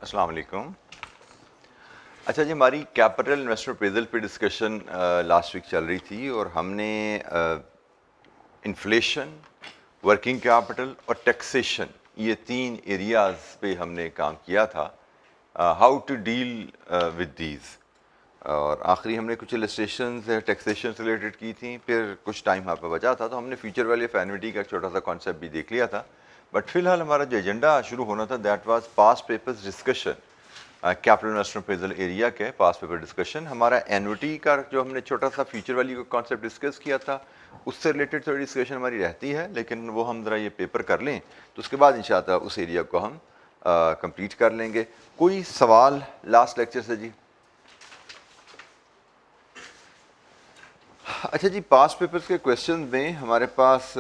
अस्सलाम वालेकुम। अच्छा जी, हमारी कैपिटल इन्वेस्टमेंट अप्रेजल पे डिस्कशन लास्ट वीक चल रही थी और हमने इन्फ्लेशन, वर्किंग कैपिटल और टैक्सेशन, ये तीन एरियाज़ पे हमने काम किया था, how to deal with these. और आखिरी हमने कुछ इलस्ट्रेशंस टैक्सेशन से रिलेटेड की थी, फिर कुछ टाइम यहाँ पे बचा था तो हमने फ्यूचर वैल्यू ऑफ एन्युटी का छोटा सा कॉन्सेप्ट भी देख लिया था। बट फिलहाल हमारा जो एजेंडा शुरू होना था that was past papers discussion, capital investment appraisal area के पास पेपर डिस्कशन। हमारा एन्युटी का जो हमने छोटा सा फ्यूचर वैल्यू का कॉन्सेप्ट डिस्कस किया था उससे रिलेटेड थोड़ी डिस्कशन हमारी रहती है, लेकिन वो हम ज़रा ये पेपर कर लें तो उसके बाद इंशाअल्लाह उस एरिया को हम कंप्लीट कर लेंगे। कोई सवाल लास्ट लेक्चर से जी? अच्छा जी, पास्ट पेपर्स के क्वेश्चन में हमारे पास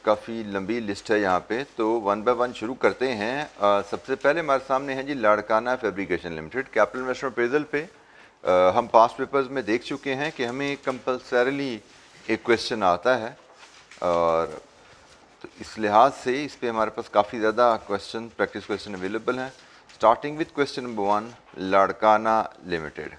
काफ़ी लंबी लिस्ट है यहाँ पे, तो वन बाय वन शुरू करते हैं। सबसे पहले हमारे सामने है जी Larkana fabrication limited. Capital investment appraisal पे हम पास्ट पेपर्स में देख चुके हैं कि हमें कंपल्सरली एक क्वेश्चन आता है, और तो इस लिहाज से इस पे हमारे पास काफ़ी ज़्यादा क्वेश्चन, प्रैक्टिस क्वेश्चन अवेलेबल हैं। Starting with question number 1, Larkana limited.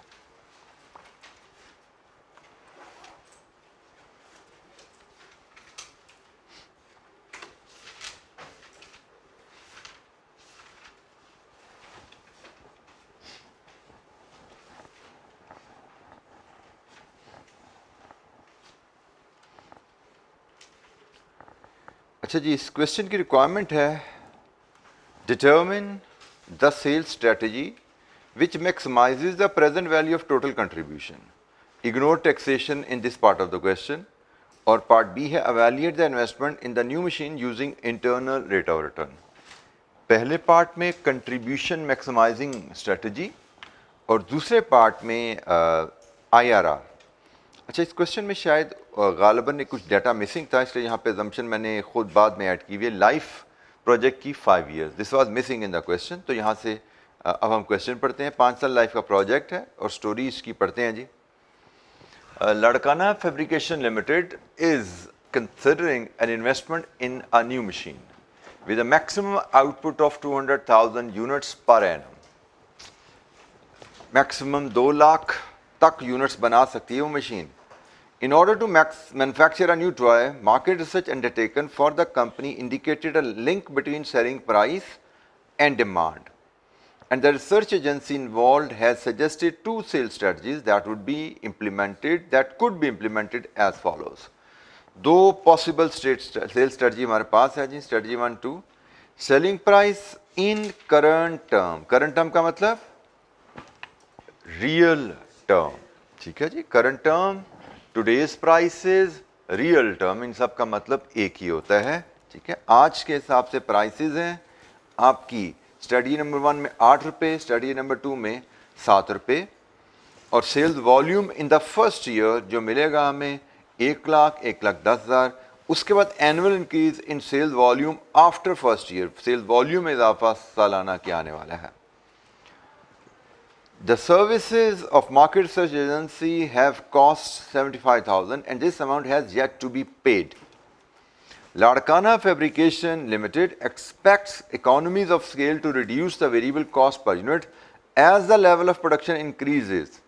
अच्छा जी, इस क्वेश्चन की रिक्वायरमेंट है determine the sales strategy which maximises the present value of total contribution. Ignore taxation in this part of the question. और part B है evaluate the investment in the new machine using internal rate of return. पहले part में contribution maximising strategy और दूसरे part में IRR। अच्छा, इस question में शायद गालिबन कुछ डाटा मिसिंग था, इसलिए यहाँ पे जम्पशन मैंने खुद बाद में ऐड की हुई है। लाइफ प्रोजेक्ट की 5 years, this was missing in the question. तो यहाँ से अब हम क्वेश्चन पढ़ते हैं। 5 साल लाइफ का प्रोजेक्ट है और स्टोरी इसकी पढ़ते हैं जी। Larkana fabrication limited is considering an investment in a new machine with a maximum output of 200,000 units per annum. Maximum 2 lakh तक यूनिट्स बना सकती है वो machine. In order to manufacture a new toy, market research undertaken for the company indicated a link between selling price and demand. And the research agency involved has suggested 2 sales strategies that could be implemented as follows. 2 possible sales strategy हमारे पास है जी। Strategy 1, 2, selling price in current term। Current term का मतलब real term, ठीक है जी। Current term, today's prices, real term, इन सब का मतलब एक ही होता है, ठीक है। आज के हिसाब से प्राइसेस हैं आपकी स्टडी नंबर 1 में 8 रुपये, स्टडी नंबर 2 में 7 रुपये। और sales volume in the first year जो मिलेगा हमें 1 लाख 1,10,000। उसके बाद annual increase in sales volume after first year, sales volume में इजाफा सालाना क्या आने वाला है। The services of market research agency have cost 75,000 and this amount has yet to be paid. Laड़काना Fabrication Limited expects economies of scale to reduce the variable cost per unit as the level of production increases.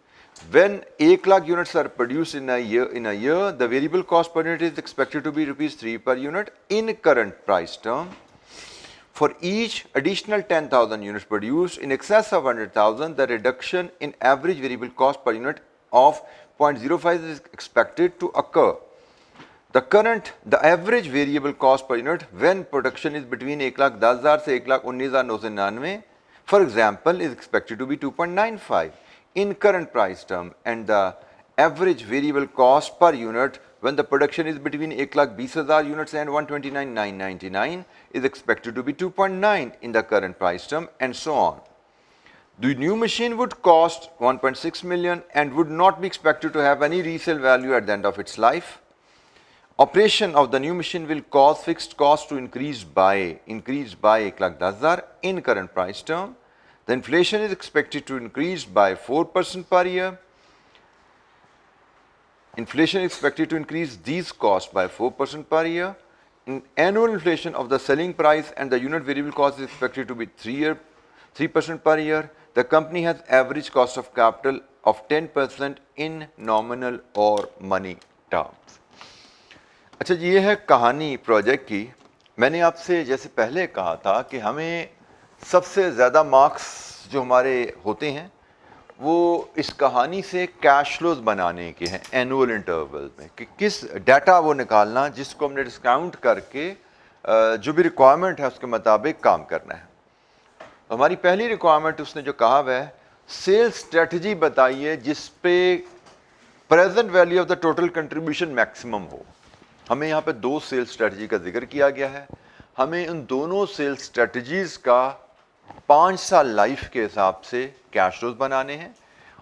When 1 lakh units are produced in a year, the variable cost per unit is expected to be rupees 3 per unit in current price term. For each additional 10,000 units produced in excess of 100,000, the reduction in average variable cost per unit of 0.05 is expected to occur. The average variable cost per unit when production is between 1,10,000 से 1,19,999, for example, is expected to be 2.95 in current price term, and the average variable cost per unit when the production is between 1,20,000 units and 129,999 is expected to be 2.9 in the current price term, and so on. The new machine would cost 1.6 million and would not be expected to have any resale value at the end of its life. Operation of the new machine will cause fixed costs to increase by 1,10,000 in current price term. The inflation is expected to increase by 4% per year. Inflation is expected to increase these costs by 4% per year. Annual inflation of the selling price and the unit variable cost is expected to be 3% per year. The company has average cost of capital of 10% in nominal or money terms. अच्छा जी, ये है कहानी project की। मैंने आपसे जैसे पहले कहा था कि हमें सबसे ज़्यादा मार्क्स जो हमारे होते हैं वो इस कहानी से कैश फ्लोज बनाने के हैं एनुअल इंटरवल में, कि किस डाटा वो निकालना जिसको हमने डिस्काउंट करके जो भी रिक्वायरमेंट है उसके मुताबिक काम करना है। हमारी पहली रिक्वायरमेंट उसने जो कहा वह सेल्स स्ट्रेटजी बताइए जिस पे present value of the total contribution maximum हो। हमें यहाँ पे दो सेल्स स्ट्रेटजी का जिक्र किया गया है। हमें उन दोनों सेल्स स्ट्रेटजीज का 5 साल लाइफ के हिसाब से कैश फ्लोज बनाने हैं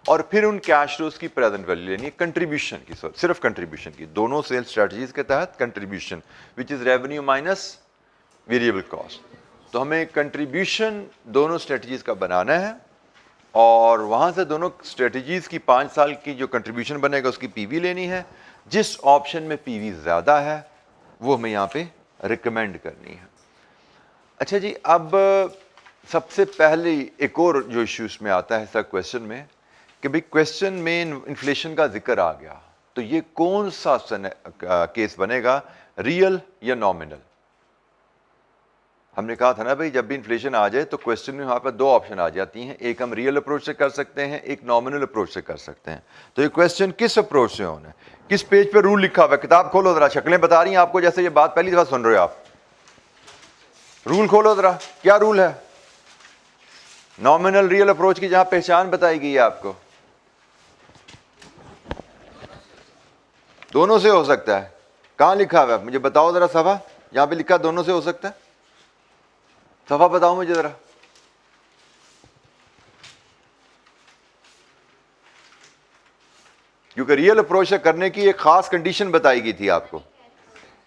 और फिर उन कैश फ्लोज की प्रेजेंट वैल्यू लेनी है कंट्रीब्यूशन की, सिर्फ कंट्रीब्यूशन की। दोनों सेल्स स्ट्रेटजीज के तहत contribution which is revenue minus variable cost. तो हमें कंट्रीब्यूशन दोनों स्ट्रेटजीज का बनाना है और वहाँ से दोनों स्ट्रेटजीज की 5 साल की जो कंट्रीब्यूशन बनेगा उसकी पीवी लेनी है। जिस ऑप्शन में पीवी ज़्यादा है वो हमें यहाँ पे रिकमेंड करनी है। अच्छा जी, अब सबसे पहले एक और जो इश्यूज में आता है सर क्वेश्चन में कि भाई क्वेश्चन में इन्फ्लेशन का जिक्र आ गया, तो ये कौन सा केस बनेगा, रियल या नॉमिनल? हमने कहा था ना भाई, जब भी इन्फ्लेशन आ जाए तो क्वेश्चन में वहाँ पर दो ऑप्शन आ जाती हैं, एक हम रियल अप्रोच से कर सकते हैं, एक नॉमिनल अप्रोच से कर सकते हैं। तो ये क्वेश्चन किस अप्रोच से होना है, किस पेज पे रूल लिखा हुआ है? किताब खोलो जरा, शक्लें बता रही हैं आपको जैसे ये बात पहली दफा सुन रहे हो आप। रूल खोलो जरा, क्या रूल है नॉमिनल रियल अप्रोच की, जहां पहचान बताई गई है आपको? दोनों से हो सकता है। कहां लिखा हुआ है मुझे बताओ जरा, सफा यहां पे लिखा दोनों से हो सकता है, सफा बताओ मुझे जरा। क्योंकि रियल अप्रोच से करने की एक खास कंडीशन बताई गई थी आपको।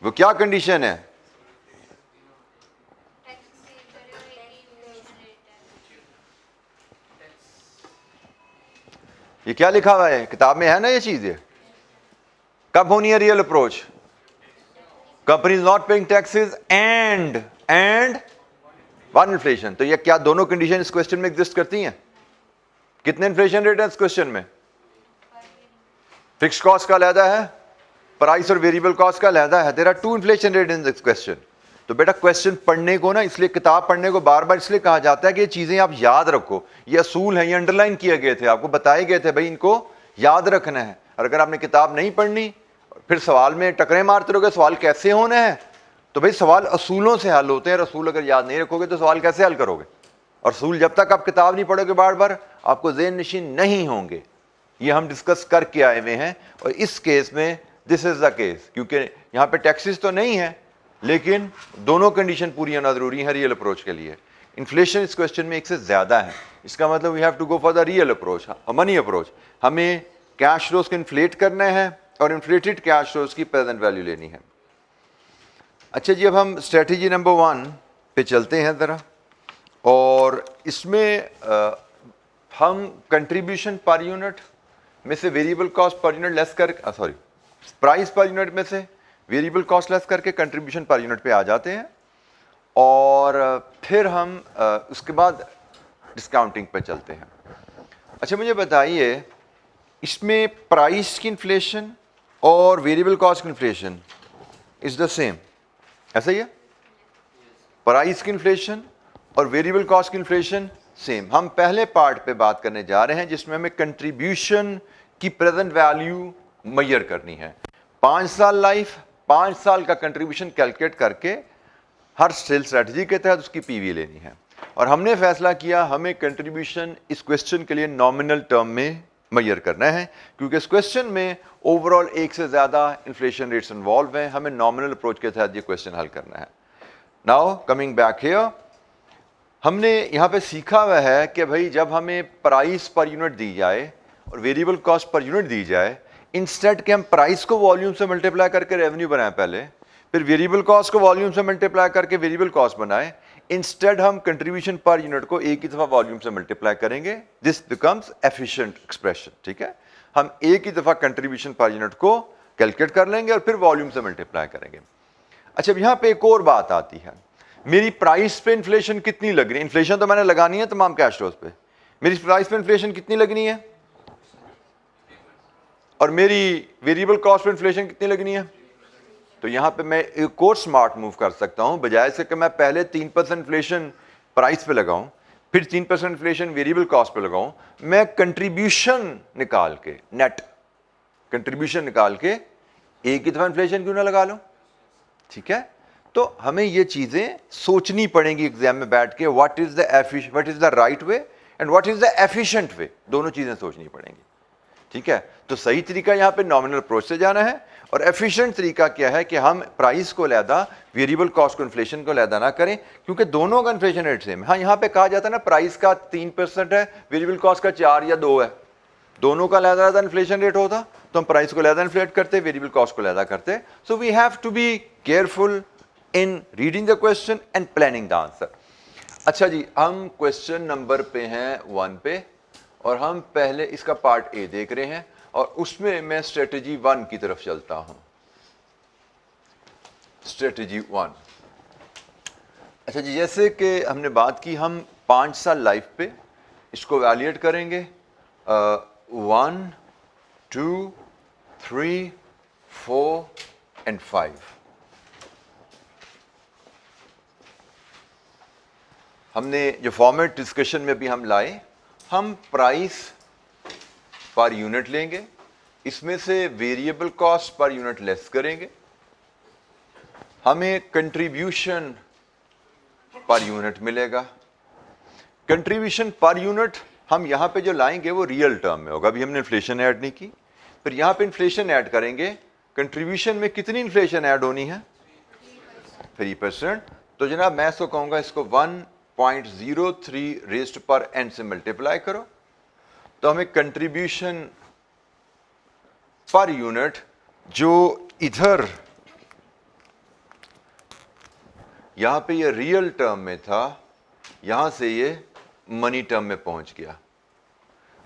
वो क्या कंडीशन है? ये क्या लिखा हुआ है किताब में, है ना ये चीज? कब होनी है real approach? Company is not paying taxes and one inflation. तो ये क्या दोनों कंडीशन इस क्वेश्चन में एग्जिस्ट करती हैं? कितने इन्फ्लेशन रेट है इस क्वेश्चन में? फिक्स्ड कॉस्ट का अलहदा है, प्राइस और वेरिएबल कॉस्ट का अलहदा है। There are two inflation rate in this question. तो बेटा क्वेश्चन पढ़ने को ना, इसलिए किताब पढ़ने को बार बार इसलिए कहा जाता है कि ये चीजें आप याद रखो, ये असूल हैं, ये अंडरलाइन किए गए थे, आपको बताए गए थे भाई इनको याद रखना है। और अगर आपने किताब नहीं पढ़नी फिर सवाल में टकरे मारते रहोगे, सवाल कैसे होना है? तो भाई सवाल असूलों से हल होते हैं, रसूल अगर याद नहीं रखोगे तो सवाल कैसे हल करोगे? और असूल जब तक आप किताब नहीं पढ़ोगे बार बार आपको ज़हन नशीन नहीं होंगे। ये हम डिस्कस करके आए हुए हैं और इस केस में दिस इज द केस, क्योंकि यहाँ पे टैक्सेस तो नहीं है लेकिन दोनों कंडीशन पूरी होना जरूरी है रियल अप्रोच के लिए। इन्फ्लेशन इस क्वेश्चन में एक से ज्यादा है, इसका मतलब we have to go for the real approach, money approach. हमें कैश फ्लोज को इन्फ्लेट करना है और इन्फ्लेटेड कैश फ्लोज की प्रेजेंट वैल्यू लेनी है। अच्छा जी, अब हम स्ट्रेटजी नंबर 1 पे चलते हैं ज़रा, और इसमें हम कंट्रीब्यूशन पर यूनिट में से variable cost per unit less कर प्राइस पर यूनिट में से वेरिएबल कॉस्ट लेस करके कंट्रीब्यूशन पर यूनिट पे आ जाते हैं, और फिर हम उसके बाद डिस्काउंटिंग पे चलते हैं। अच्छा मुझे बताइए, इसमें प्राइस की इन्फ्लेशन और वेरिएबल कॉस्ट की इन्फ्लेशन इज द सेम, ऐसा ही है? प्राइस की इन्फ्लेशन और वेरिएबल कॉस्ट की इन्फ्लेशन सेम। हम पहले पार्ट पे बात करने जा रहे हैं जिसमें हमें कंट्रीब्यूशन की प्रेजेंट वैल्यू मेजर करनी है। 5 साल लाइफ, 5 साल का कंट्रीब्यूशन कैलकुलेट करके हर सेल स्ट्रेटजी के तहत उसकी पीवी लेनी है। और हमने फैसला किया हमें कंट्रीब्यूशन इस क्वेश्चन के लिए नॉमिनल टर्म में मेजर करना है, क्योंकि इस क्वेश्चन में ओवरऑल एक से ज्यादा इन्फ्लेशन रेट्स इन्वॉल्व हैं। हमें नॉमिनल अप्रोच के तहत ये क्वेश्चन हल करना है। नाउ कमिंग बैक हियर, हमने यहाँ पे सीखा हुआ है कि भाई जब हमें प्राइस पर यूनिट दी जाए और वेरिएबल कॉस्ट पर यूनिट दी जाए, इंस्टेड के हम प्राइस को वॉल्यूम से मल्टीप्लाई करके रेवेन्यू बनाएं पहले, फिर वेरिएबल कॉस्ट को वॉल्यूम से मल्टीप्लाई करके वेरिएबल कॉस्ट बनाएं, इंस्टेड हम कंट्रीब्यूशन पर यूनिट को एक ही दफा वॉल्यूम से मल्टीप्लाई करेंगे। This becomes efficient expression. ठीक है, हम एक ही दफा कंट्रीब्यूशन पर यूनिट को कैलकुलेट कर लेंगे और फिर वॉल्यूम से मल्टीप्लाई करेंगे। अच्छा, अब यहाँ पे एक और बात आती है मेरी प्राइस पे इन्फ्लेशन कितनी लग रही है? इन्फ्लेशन तो मैंने लगानी है तमाम कैश फ्लोज पे। मेरी प्राइस पे इन्फ्लेशन कितनी लगनी है? और मेरी वेरिएबल कॉस्ट पे इन्फ्लेशन कितनी लगनी है? तो यहां पे मैं एक और स्मार्ट मूव कर सकता हूं, बजाय से कि मैं पहले 3% इन्फ्लेशन प्राइस पे लगाऊं, फिर 3% इन्फ्लेशन वेरिएबल कॉस्ट पे लगाऊं, मैं कंट्रीब्यूशन निकाल के, नेट कंट्रीब्यूशन निकाल के एक ही दफा इन्फ्लेशन क्यों ना लगा लो? ठीक है, तो हमें ये चीजें सोचनी पड़ेंगी एग्जाम में बैठ के, what is the right way and what is the efficient way, दोनों चीजें सोचनी पड़ेंगी। ठीक है, तो सही तरीका यहां पे नॉमिनल अप्रोच से जाना है, और एफिशिएंट तरीका क्या है कि हम प्राइस को लहदा, वेरिएबल कॉस्ट को इन्फ्लेशन को लहदा ना करें, क्योंकि दोनों का इन्फ्लेशन रेट सेम है। हाँ, यहां पे कहा जाता है ना प्राइस का 3% है, वेरिएबल कॉस्ट का 4 या 2 है, दोनों का लहदा इन्फ्लेशन रेट होता तो हम प्राइस को लहदा इन्फ्लेट करते, वेरिएबल कॉस्ट को लहदा करते। So we have to be careful in reading the question and planning the answer. अच्छा जी, हम क्वेश्चन नंबर पे हैं 1 पे, और हम पहले इसका पार्ट ए देख रहे हैं, और उसमें मैं स्ट्रेटजी 1 की तरफ चलता हूं। स्ट्रेटजी 1, अच्छा जी, जैसे कि हमने बात की, हम 5 साल लाइफ पे इसको वैल्यूएट करेंगे, 1, 2, 3, 4 एंड 5। हमने जो फॉर्मेट डिस्कशन में भी हम लाए, हम प्राइस पर यूनिट लेंगे, इसमें से variable cost per unit less करेंगे, हमें कंट्रीब्यूशन पर यूनिट मिलेगा। कंट्रीब्यूशन पर यूनिट हम यहां पे जो लाएंगे वो रियल टर्म में होगा, अभी हमने इन्फ्लेशन ऐड नहीं की, फिर यहां पे इन्फ्लेशन ऐड करेंगे। कंट्रीब्यूशन में कितनी इन्फ्लेशन ऐड होनी है? 3%। तो जनाब मैं इसको कहूंगा, इसको 1.03 रेज्ड पर n से मल्टीप्लाई करो, तो हमें कंट्रीब्यूशन पर यूनिट जो इधर यहां पे ये रियल टर्म में था, यहां से ये मनी टर्म में पहुंच गया,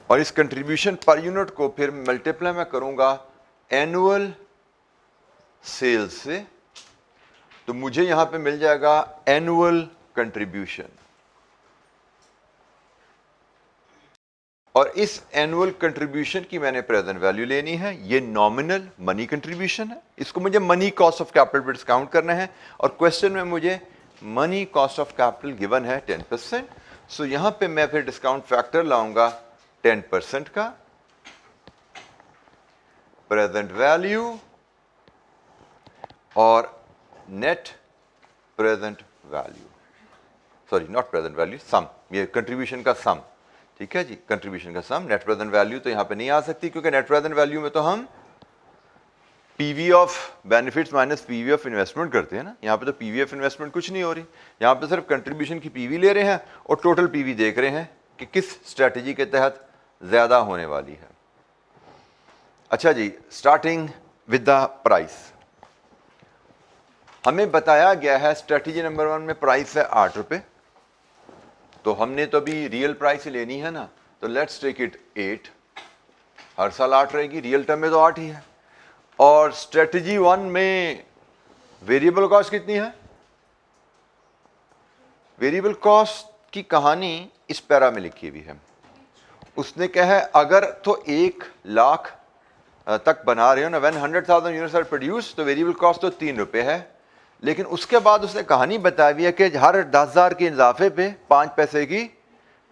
और इस कंट्रीब्यूशन पर यूनिट को फिर मल्टीप्लाई मैं करूंगा एनुअल सेल्स से, तो मुझे यहां पे मिल जाएगा एनुअल कंट्रीब्यूशन। और इस एनुअल कंट्रीब्यूशन की मैंने प्रेजेंट वैल्यू लेनी है, ये नॉमिनल मनी कंट्रीब्यूशन है, इसको मुझे मनी कॉस्ट ऑफ कैपिटल पे डिस्काउंट करना है, और क्वेश्चन में मुझे money cost of capital given है 10%। सो यहां पे मैं फिर डिस्काउंट फैक्टर लाऊंगा 10% का, प्रेजेंट वैल्यू और net present value, sorry not present value, sum, ये कंट्रीब्यूशन का सम। ठीक है जी, कंट्रीब्यूशन का सम। नेट प्रेजेंट वैल्यू तो यहां पे नहीं आ सकती, क्योंकि नेट प्रेजेंट वैल्यू में तो हम PV of benefits minus PV of investment करते हैं ना, यहां पे तो पीवी ऑफ इन्वेस्टमेंट कुछ नहीं हो रही, यहां पे सिर्फ कंट्रीब्यूशन की पीवी ले रहे हैं और टोटल पीवी देख रहे हैं कि किस स्ट्रेटजी के तहत ज्यादा होने वाली है। अच्छा जी, स्टार्टिंग विद द प्राइस, हमें बताया गया है स्ट्रेटजी नंबर 1 में प्राइस है 8 रुपए, तो हमने तो अभी रियल प्राइस ही लेनी है ना, तो लेट्स टेक इट 8, हर साल 8 रहेगी, रियल टर्म में तो 8 ही है। और स्ट्रेटजी 1 में वेरिएबल कॉस्ट कितनी है? वेरिएबल कॉस्ट की कहानी इस पैरा में लिखी हुई है, उसने कहा है अगर तो 1 लाख तक बना रहे हो ना, व्हेन 100,000 यूनिट्स आर प्रोड्यूस, तो वेरिएबल कॉस्ट तो 3 रुपए है, लेकिन उसके बाद उसने कहानी बताई हुई है कि हर 10,000 के इजाफे पे 5 पैसे की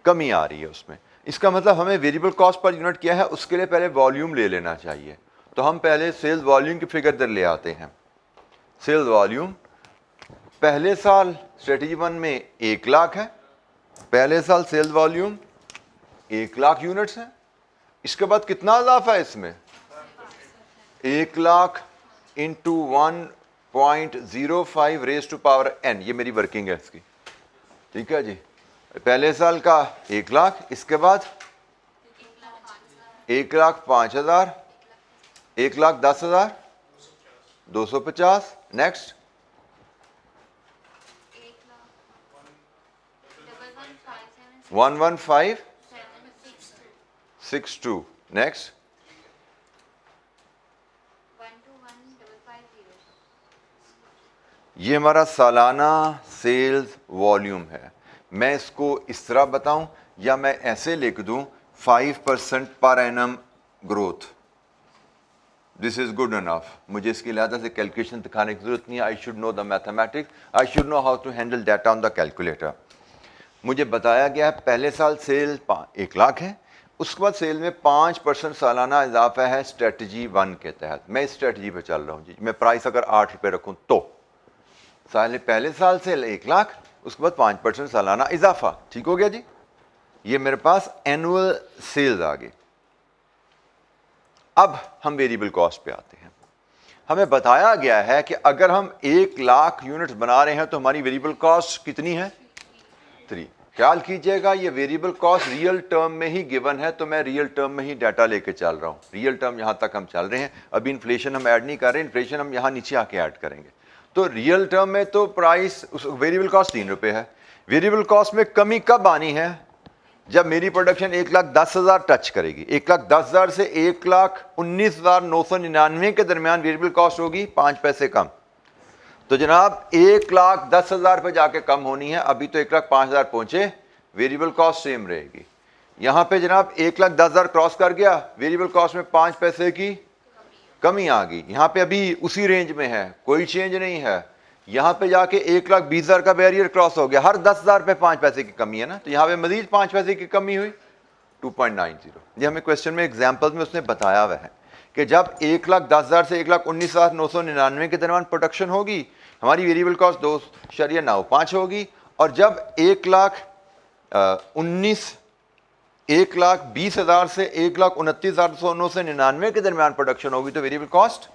कमी आ रही है उसमें। इसका मतलब हमें वेरिएबल कॉस्ट पर यूनिट क्या है, उसके लिए पहले वॉल्यूम ले लेना चाहिए, तो हम पहले सेल्स वॉल्यूम की फिगर इधर ले आते हैं। सेल्स वॉल्यूम पहले साल स्ट्रेटजी 1 में 1 लाख है, पहले साल सेल्स वॉल्यूम 1 लाख यूनिट्स है, इसके बाद कितना इजाफा है इसमें? 1 lakh into 1.05 raise to power n, ये मेरी वर्किंग है इसकी। ठीक है जी, पहले साल का 1 लाख, इसके बाद 1,05,000, 1,10,000, 250, नेक्स्ट 115,62, नेक्स्ट ये हमारा सालाना सेल्स वॉल्यूम है। मैं इसको इस तरह बताऊं या मैं ऐसे लिख दूं 5% per annum growth. This is good enough. मुझे इसकी लिहाजा से कैलकुलेशन दिखाने की जरूरत नहीं है। I should know the mathematics, I should know how to handle data on the calculator. मुझे बताया गया है पहले साल सेल 1 लाख है, उसके बाद सेल में 5% सालाना इजाफा है स्ट्रेटजी 1 के तहत। मैं इस स्ट्रेटजी पे चल रहा हूँ जी। मैं प्राइस अगर 8 रुपये रखूँ तो पहले साल सेल 1 लाख, उसके बाद 5% सालाना इजाफा। ठीक हो गया जी। ये मेरे पास एनुअल सेल्स आ गई। अब हम वेरिएबल कॉस्ट पे आते हैं। हमें बताया गया है कि अगर हम 1 लाख यूनिट्स बना रहे हैं तो हमारी वेरिएबल कॉस्ट कितनी है? 3। ख्याल कीजिएगा ये वेरिएबल कॉस्ट रियल टर्म में ही गिवन है, तो मैं रियल टर्म में ही डाटा लेके चल रहा हूँ। रियल टर्म यहाँ तक हम चल रहे हैं, अभी इन्फ्लेशन हम ऐड नहीं कर रहे, इन्फ्लेशन हम यहाँ नीचे आके ऐड करेंगे। तो रियल टर्म में तो प्राइस वेरिएबल कॉस्ट 3 रुपये है। वेरिएबल कॉस्ट में कमी कब आनी है? जब मेरी प्रोडक्शन 1,10,000 टच करेगी। 1,10,000 से 1,19,999 के दरमियान वेरिएबल कॉस्ट होगी 5 पैसे कम। तो जनाब 1,10,000 पे जाके कम होनी है। अभी तो 1,05,000 पहुंचे, वेरिएबल कॉस्ट सेम रहेगी। यहां पे जनाब 1,10,000 क्रॉस कर गया, वेरिएबल कॉस्ट में 5 पैसे की कमी आ गई। यहां पे अभी उसी रेंज में है, कोई चेंज नहीं है। यहां पे जाके 1,20,000 का बैरियर क्रॉस हो गया, हर 10,000 पे 5 पैसे की कमी है ना, तो यहां पे मजीद 5 पैसे की कमी हुई, 2.90। ये हमें क्वेश्चन में एग्जाम्पल में उसने बताया हुआ है कि जब 1,10,000 से 1,19,999 के दरमियान प्रोडक्शन होगी, हमारी वेरिएबल कॉस्ट 2.95 होगी। और जब 1,20,000 से 1,29,999 के दरमियान प्रोडक्शन होगी तो वेरिएबल कॉस्ट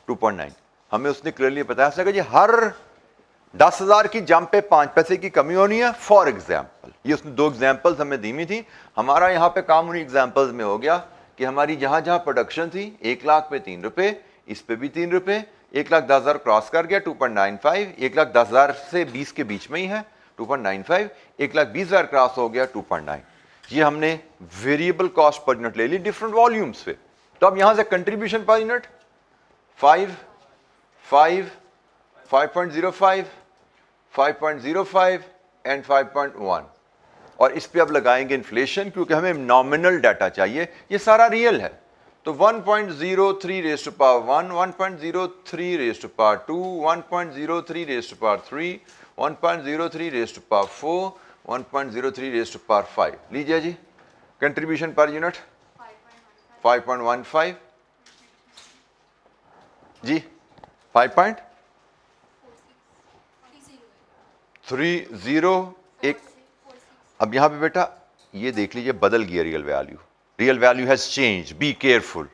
2.9। हमें उसने क्लियरली बताया सका जी हर 10,000 की जंप पे 5 पैसे की कमी होनी है। फॉर एग्जाम्पल, ये उसने 2 एग्जाम्पल्स हमें दी हुई थी। हमारा यहाँ पे काम उन्हीं एग्जाम्पल्स में हो गया कि हमारी जहां जहां प्रोडक्शन थी 1 लाख पे 3 रुपए, इस पे भी 3 रुपए, 1,10,000 क्रॉस कर गया 2.95, 1,10,000 से 20 के बीच में ही है 2.95, 1,20,000 क्रॉस हो गया 2.9। ये हमने वेरिएबल कॉस्ट पर यूनिट ले ली डिफरेंट वॉल्यूम्स पे। तो अब यहां से कंट्रीब्यूशन पर यूनिट 5, 5, 5.05, 5.05 एंड 5.1। और इस पे अब लगाएंगे इन्फ्लेशन, क्योंकि हमें नॉमिनल डाटा चाहिए, ये सारा रियल है। तो 1.03 raise to power 1, 1.03 raise to power 2, 1.03 raise to power 3, 1.03 raise to power 4, 1.03 raise to power 5। लीजिए जी, कंट्रीब्यूशन पर यूनिट 5.15 जी, 5.30। अब यहां पे बेटा ये देख लीजिए बदल गया real value. Real value has change, be careful.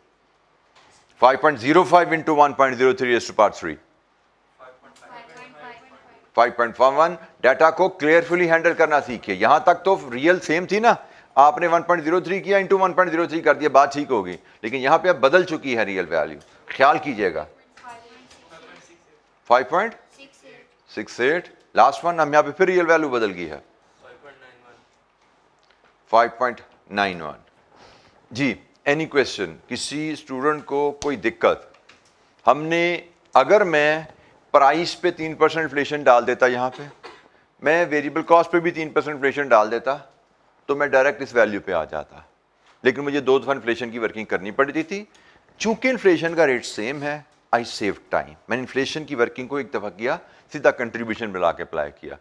5.05 into 1.03 raise to power 3, 5.51। Data को क्लियरफुली हैंडल करना सीखिए। यहां तक तो रियल सेम थी ना, आपने 1.03 किया इंटू 1.03 कर दिया, बात ठीक होगी। लेकिन यहां पे अब बदल चुकी है रियल वैल्यू, ख्याल कीजिएगा। 5.68। लास्ट वन हम यहां पे फिर रियल वैल्यू बदल गई है 5.91 जी। एनी क्वेश्चन, किसी स्टूडेंट को कोई दिक्कत? हमने अगर मैं प्राइस पे 3% इन्फ्लेशन डाल देता, यहाँ पे मैं वेरिएबल कॉस्ट पे भी 3% इन्फ्लेशन डाल देता, तो मैं डायरेक्ट इस वैल्यू पे आ जाता। लेकिन मुझे 2 दफा इन्फ्लेशन की वर्किंग करनी पड़ती थी। चूंकि इन्फ्लेशन का रेट सेम है, आई सेव टाइम। मैंने इन्फ्लेशन की वर्किंग को एक दफा किया, सीधा कंट्रीब्यूशन मिला के अप्लाई किया।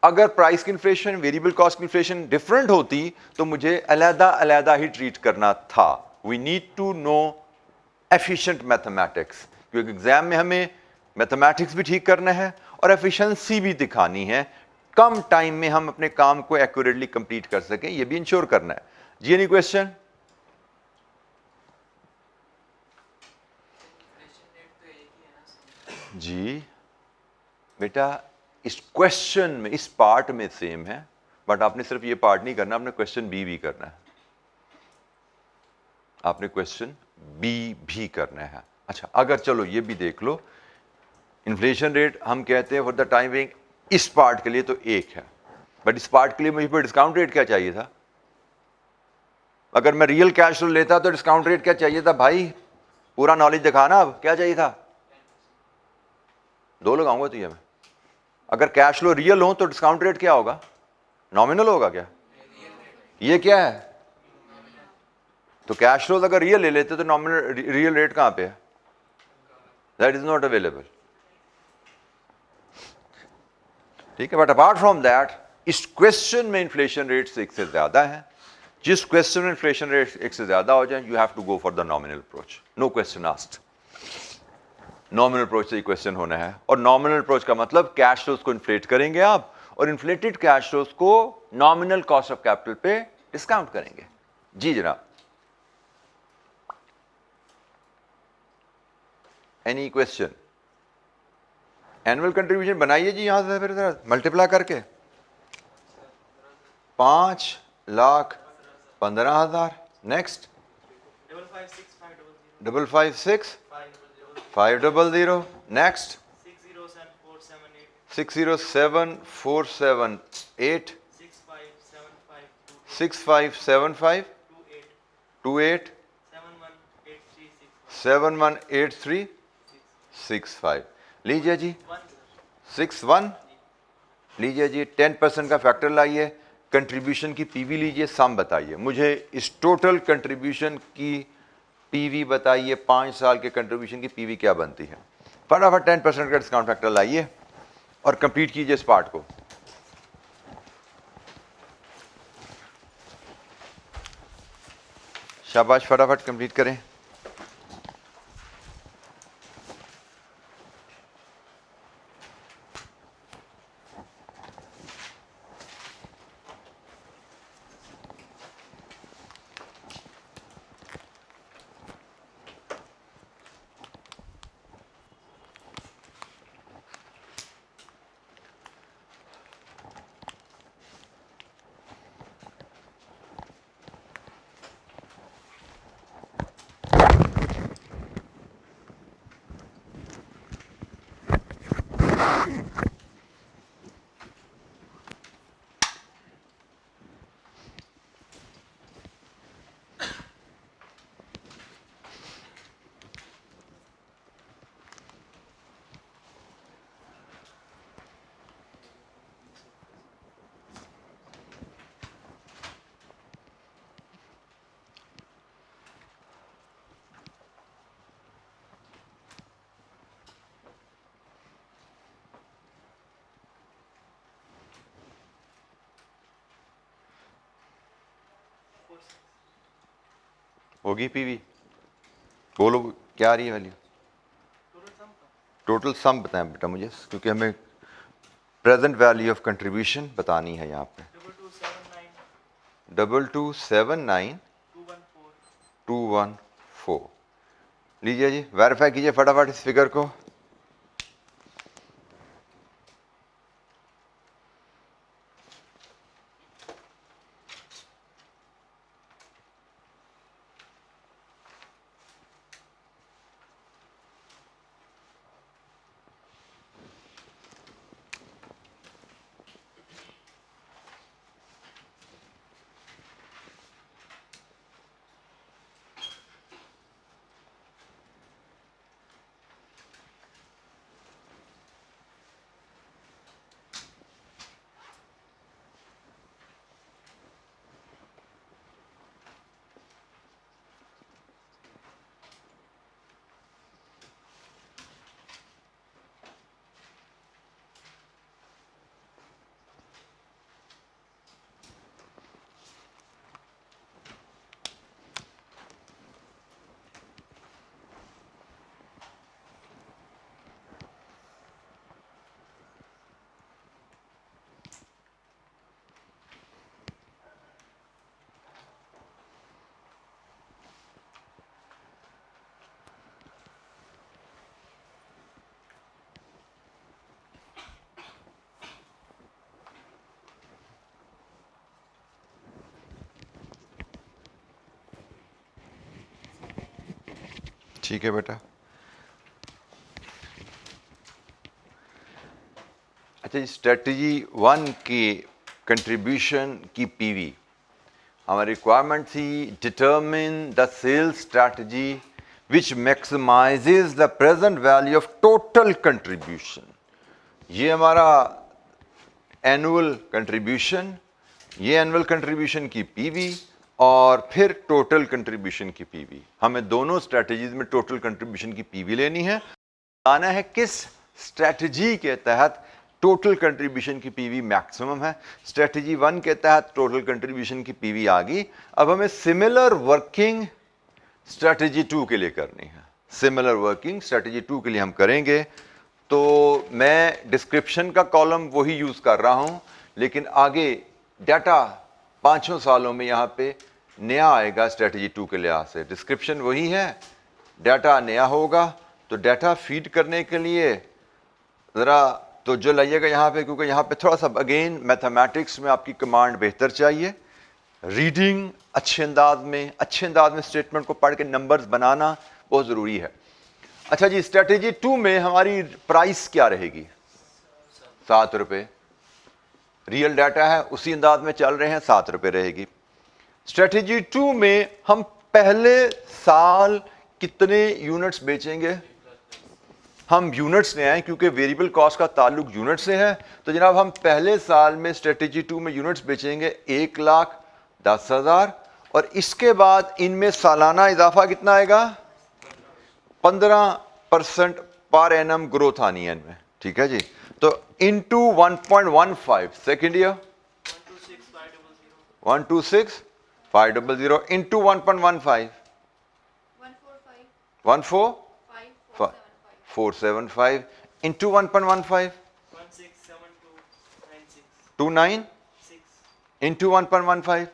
अगर प्राइस की इन्फ्लेशन, वेरिएबल कॉस्ट की इन्फ्लेशन डिफरेंट होती तो मुझे अलग-अलग ही ट्रीट करना था। We need to know efficient mathematics, क्योंकि एग्जाम में हमें मैथमेटिक्स भी ठीक करना है और एफिशिएंसी भी दिखानी है। कम टाइम में हम अपने काम को एक्यूरेटली कंप्लीट कर सकें, ये भी इंश्योर करना है जी। Any question? जी बेटा, इस क्वेश्चन में, इस पार्ट में सेम है, बट आपने सिर्फ ये पार्ट नहीं करना, आपने क्वेश्चन बी भी करना है। आपने क्वेश्चन बी भी करना है। अच्छा, अगर चलो ये भी देख लो, इन्फ्लेशन रेट हम कहते हैं फॉर द टाइम बिंग इस पार्ट के लिए तो 1 है, बट इस पार्ट के लिए मुझे फिर डिस्काउंट रेट क्या चाहिए था? अगर मैं रियल कैश फ्लो लेता तो डिस्काउंट रेट क्या चाहिए था भाई? पूरा नॉलेज दिखाना। अब क्या चाहिए था? 2 लगाऊंगा तो ये मैं अगर कैश फ्लो रियल हो तो डिस्काउंट रेट क्या होगा? नॉमिनल होगा क्या? ये क्या है? तो कैश फ्लो अगर रियल ले लेते तो नॉमिनल रियल रेट कहां पे है? That is not available. ठीक है, बट अपार्ट फ्रॉम दैट इस क्वेश्चन में इन्फ्लेशन रेट एक से ज्यादा है। जिस क्वेश्चन में इन्फ्लेशन रेट एक से ज्यादा हो जाए, you have to go for the nominal approach, no question asked. Nominal approach से ही क्वेश्चन होना है, और नॉमिनल अप्रोच का मतलब कैश फ्लोज को इन्फ्लेट करेंगे आप, और इन्फ्लेटेड कैश फ्लोज को नॉमिनल कॉस्ट ऑफ कैपिटल पे डिस्काउंट करेंगे। जी जनाब, एनी क्वेश्चन? एनुअल कंट्रीब्यूशन बनाइए जी, यहां से फिर मल्टीप्लाई करके 5,15,000। नेक्स्ट 556,500। नेक्स्ट 607,478 657528 718365। लीजिए जी 61। लीजिए जी 10% का फैक्टर लाइए, कंट्रीब्यूशन की पीवी लीजिए, सम बताइए मुझे। इस टोटल कंट्रीब्यूशन की पीवी बताइए, 5 साल के कंट्रीब्यूशन की पीवी क्या बनती है? फटाफट 10% का डिस्काउंट फैक्टर लाइए और कंप्लीट कीजिए इस पार्ट को। शाबाश, फटाफट कंप्लीट करें। होगी पीवी? बोलो क्या आ रही है वैल्यू? टोटल सम बताएं बेटा मुझे, क्योंकि हमें प्रेजेंट वैल्यू ऑफ कंट्रीब्यूशन बतानी है यहाँ पे। 2279,214। लीजिए जी, वेरीफाई कीजिए फटाफट इस फिगर को। ठीक है बेटा। अच्छा, स्ट्रेटजी 1 की कंट्रीब्यूशन की पीवी हमारी रिक्वायरमेंट थी, determine the sales strategy which maximizes the present value of total contribution ये हमारा एनुअल कंट्रीब्यूशन, ये एनुअल कंट्रीब्यूशन की पीवी और फिर टोटल कंट्रीब्यूशन की पीवी। हमें दोनों स्ट्रेटजीज में टोटल कंट्रीब्यूशन की पीवी लेनी है, आना है किस स्ट्रेटजी के तहत टोटल कंट्रीब्यूशन की पीवी मैक्सिमम है। स्ट्रेटजी 1 के तहत टोटल कंट्रीब्यूशन की पीवी आ गई। अब हमें सिमिलर वर्किंग स्ट्रेटजी 2 के लिए करनी है। सिमिलर वर्किंग स्ट्रेटजी 2 के लिए हम करेंगे, तो मैं डिस्क्रिप्शन का कॉलम वही यूज कर रहा हूं, लेकिन आगे डाटा 5 सालों में यहां पे नया आएगा। स्ट्रेटजी 2 के लिहाज से डिस्क्रिप्शन वही है, डाटा नया होगा। तो डाटा फीड करने के लिए ज़रा तो जो लाइएगा यहाँ पे, क्योंकि यहाँ पे थोड़ा सा अगेन मैथमेटिक्स में आपकी कमांड बेहतर चाहिए। रीडिंग अच्छे अंदाज में स्टेटमेंट को पढ़ के नंबर्स बनाना बहुत ज़रूरी है। अच्छा जी, स्ट्रेटेजी 2 में हमारी प्राइस क्या रहेगी? 7 रुपये। रियल डाटा है, उसी अंदाज में चल रहे हैं, 7 रुपये रहेगी। स्ट्रेटेजी 2 में हम पहले साल कितने यूनिट्स बेचेंगे? हम यूनिट्स ले आए, क्योंकि वेरिएबल कॉस्ट का ताल्लुक यूनिट से है। तो जनाब हम पहले साल में स्ट्रेटेजी 2 में यूनिट्स बेचेंगे 1,10,000, और इसके बाद इनमें सालाना इजाफा कितना आएगा? 15% पर एनम ग्रोथ आनी है इनमें। ठीक है जी, तो into 1.15 second year 126,500 into 1.15 145,475 into 1.15 29 into 1.15।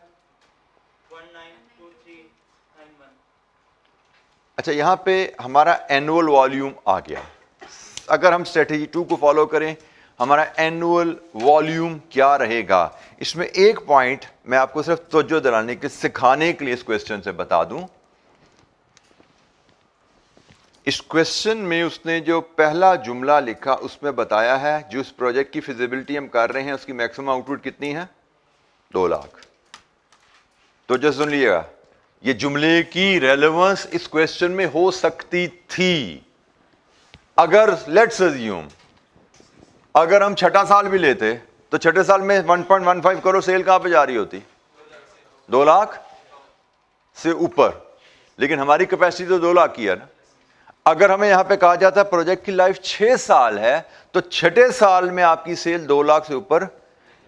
अच्छा, यहां पे हमारा एनुअल वॉल्यूम आ गया। अगर हम स्ट्रेटेजी 2 को फॉलो करें, हमारा एनुअल वॉल्यूम क्या रहेगा? इसमें एक पॉइंट मैं आपको सिर्फ तवज्जो दिलाने के, सिखाने के लिए इस क्वेश्चन से बता दूं। इस क्वेश्चन में उसने जो पहला जुमला लिखा उसमें बताया है जो इस प्रोजेक्ट की फिजिबिलिटी हम कर रहे हैं उसकी मैक्सिमम आउटपुट कितनी है? 2 लाख। तो जो सुन लिएगा, ये जुमले की रेलेवेंस इस क्वेश्चन में हो सकती थी। अगर लेट्स अज्यूम अगर हम छठा साल भी लेते तो छठे साल में 1.15 करोड़ सेल कहां पे जा रही होती? 2 लाख से ऊपर। लेकिन हमारी कैपेसिटी तो 2 लाख की है ना। अगर हमें यहां पे कहा जाता है प्रोजेक्ट की लाइफ 6 साल है, तो छठे साल में आपकी सेल 2 लाख से ऊपर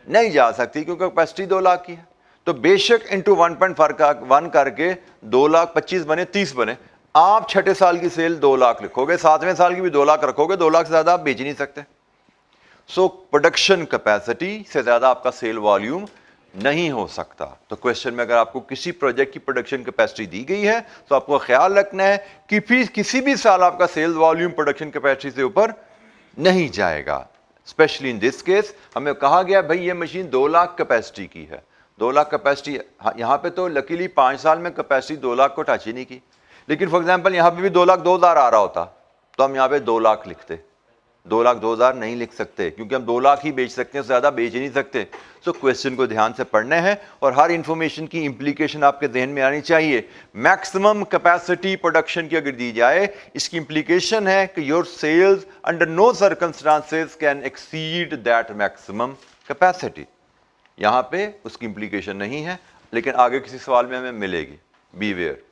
नहीं जा सकती, क्योंकि कैपेसिटी 2 लाख की है। तो बेशक इंटू 1.1 करके 2 लाख 25 बने 30 बने, आप छठे साल की सेल 2 लाख लिखोगे, 7वें साल की भी 2 लाख रखोगे, 2 लाख से ज्यादा आप बेच नहीं सकते। सो प्रोडक्शन कैपेसिटी से ज्यादा आपका सेल वॉल्यूम नहीं हो सकता। तो क्वेश्चन में अगर आपको किसी प्रोजेक्ट की प्रोडक्शन कैपेसिटी दी गई है तो आपको ख्याल रखना है कि फिर किसी भी साल आपका सेल वॉल्यूम प्रोडक्शन कैपेसिटी से ऊपर नहीं जाएगा। स्पेशली इन दिस केस हमें कहा गया भाई ये मशीन 2 लाख कैपेसिटी की है। 2 लाख कैपेसिटी, यहाँ पे तो लकीली 5 साल में कैपेसिटी 2 लाख को टच ही नहीं की। लेकिन फॉर एग्जांपल यहाँ पे भी 2 लाख 2,000 आ रहा होता तो हम यहाँ पे 2 लाख लिखते। 2 लाख 2,000 नहीं लिख सकते, क्योंकि हम 2 लाख ही बेच सकते हैं, उससे ज़्यादा बेच ही नहीं सकते। सो क्वेश्चन को ध्यान से पढ़ना है और हर इंफॉर्मेशन की इंप्लीकेशन आपके जहन में आनी चाहिए। मैक्सिमम कैपेसिटी प्रोडक्शन की अगर दी जाए, इसकी इंप्लीकेशन है कि your sales under no circumstances can exceed that maximum capacity. यहाँ पे उसकी इंप्लीकेशन नहीं है, लेकिन आगे किसी सवाल में हमें मिलेगी, बी वेयर।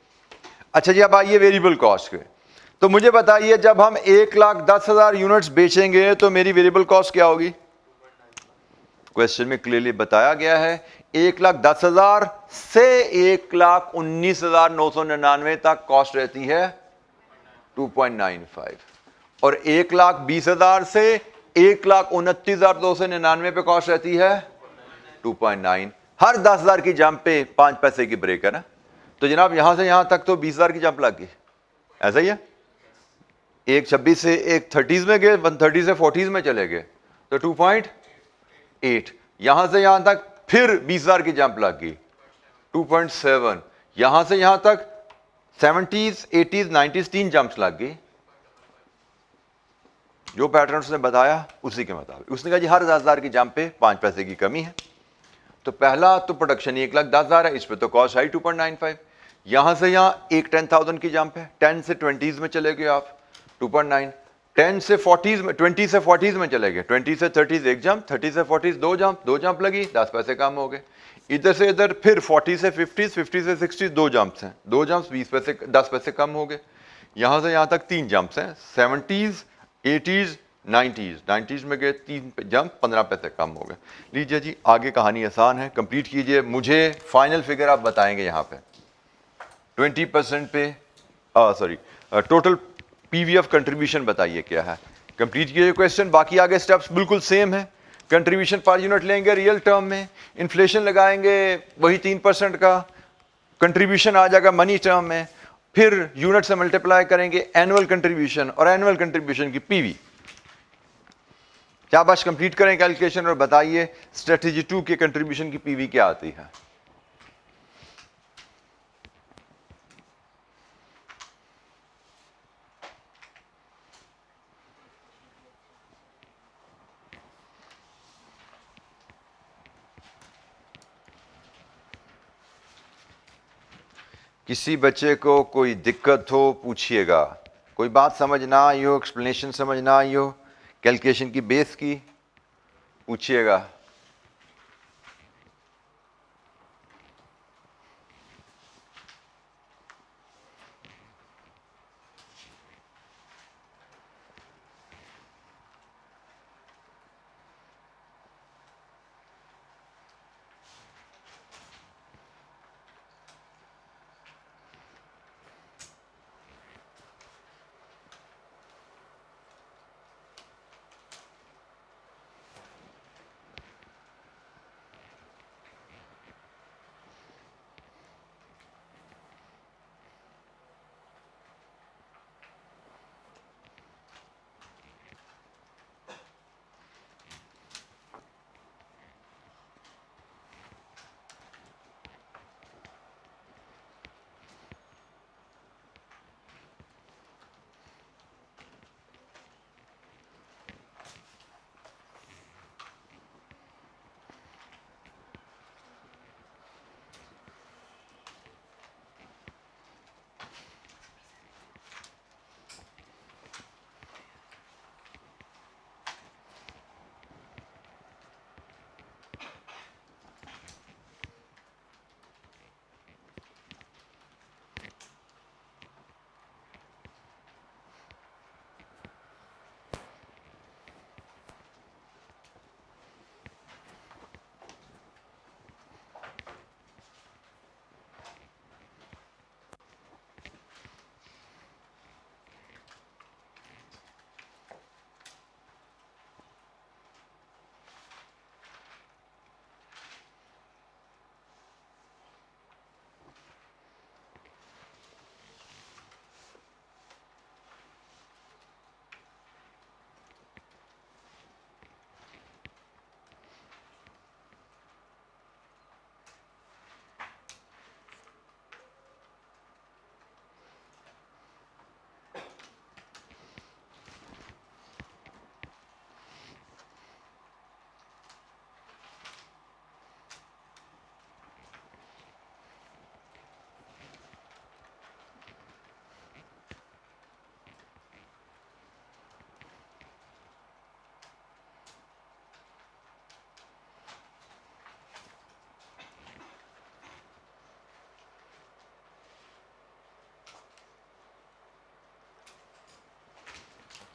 अच्छा जी, अब आइए वेरिएबल कॉस्ट के। तो मुझे बताइए, जब हम 1,10,000 यूनिट्स बेचेंगे तो मेरी वेरिएबल कॉस्ट क्या होगी? क्वेश्चन में क्लियरली बताया गया है 1,10,000 से 1,19,999 तक कॉस्ट रहती है 2.95, और 1,20,000 से 1,29,299 पे कॉस्ट रहती है 2.9। हर 10,000 की जंप पे 5 पैसे की ब्रेक है ना। तो जनाब यहां से यहां तक तो 20,000 की जंप लग गई, ऐसा ही है। एक 26 से एक 30s में गए, 130 से 40s में चले गए तो 2.8। यहां से यहां तक फिर 20,000 की जंप लग गई 2.7। यहां से यहां तक 70s 80s 90s 3 जंप्स लग गई। जो पैटर्न उसने बताया उसी के मुताबिक उसने कहा जी हर 10,000 की जंप पे 5 पैसे की कमी है। तो पहला तो प्रोडक्शन 1,10,000 है, इस पे तो कॉस्ट आई 2.95। यहां से यहां एक 10,000 की जंप है, 10 से 20s में चले गए आप 2.9। 10 से 40 में, 20 से 40 में चले गए, 20 से 30 एक जंप, 30 से 40 दो जंप लगी, 10 पैसे कम हो गए। इधर से इधर फिर 40 से 50, 50 से 60 दो जंप्स हैं, दो जंप्स 20 पैसे 10 पैसे कम हो गए। यहां से यहां तक 3 जंप्स हैं, 70s 80s 90s में गए 3 जंप, 15 पैसे कम हो गए। लीजिए जी, आगे कहानी आसान है, कंप्लीट कीजिए। मुझे फाइनल फिगर आप बताएंगे यहाँ पे 20% पे, सॉरी टोटल पीवीएफ कंट्रीब्यूशन बताइए क्या है। कंप्लीट कीजिए क्वेश्चन, बाकी आगे स्टेप्स बिल्कुल सेम है। कंट्रीब्यूशन पर यूनिट लेंगे रियल टर्म में, इन्फ्लेशन लगाएंगे वही 3% का, कंट्रीब्यूशन आ जाएगा मनी टर्म में, फिर यूनिट से मल्टीप्लाई करेंगे एनुअल कंट्रीब्यूशन और एनुअल कंट्रीब्यूशन की पीवी। क्या बस कंप्लीट करें कैलकुलेशन और बताइए स्ट्रेटेजी 2 के कंट्रीब्यूशन की पीवी क्या आती है। किसी बच्चे को कोई दिक्कत हो पूछिएगा, कोई बात समझ ना आई हो, एक्सप्लेनेशन समझ ना आई हो, कैलकुलेशन की बेस की पूछिएगा।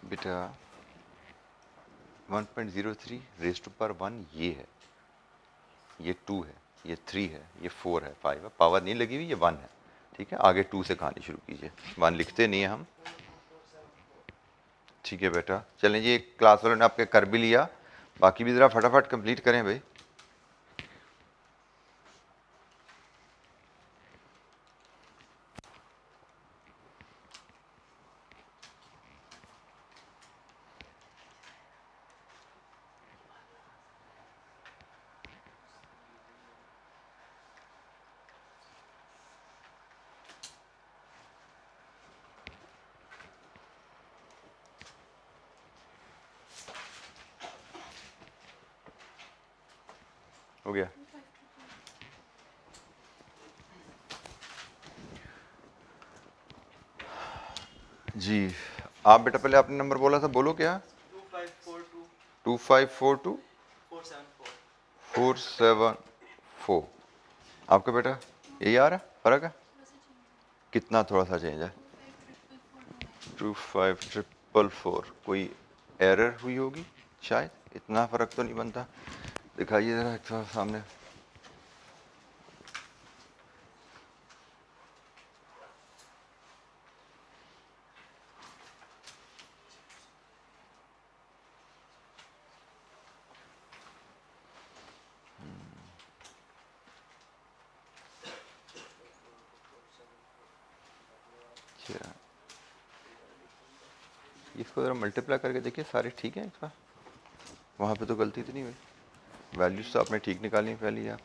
बेटा 1.03 रेज़ टू पावर 1 ये है, ये 2 है, ये 3 है, ये 4 है, 5 है, पावर नहीं लगी हुई, ये 1 है। ठीक है, आगे 2 से कहानी शुरू कीजिए, 1 लिखते नहीं है हम। ठीक है बेटा, चलें जी, क्लास वालों ने आपके कर भी लिया, बाकी भी ज़रा फटाफट कंप्लीट करें भाई। हो गया जी। आप बेटा पहले आपने नंबर बोला था, बोलो क्या? 2542 2542 474। 474। आपका बेटा यही आ रहा है? फर्क है कितना? थोड़ा सा चेंज है। 25444। कोई एरर हुई होगी शायद, इतना फ़र्क तो नहीं बनता। दिखाइए ज़रा एक थोड़ा सामने। अच्छा, इसको ज़रा मल्टीप्लाई करके देखिए, सारे ठीक हैं इसका। वहाँ पे तो गलती तो नहीं हुई, वैल्यूज़ तो आपने ठीक निकाली पहले ही आप।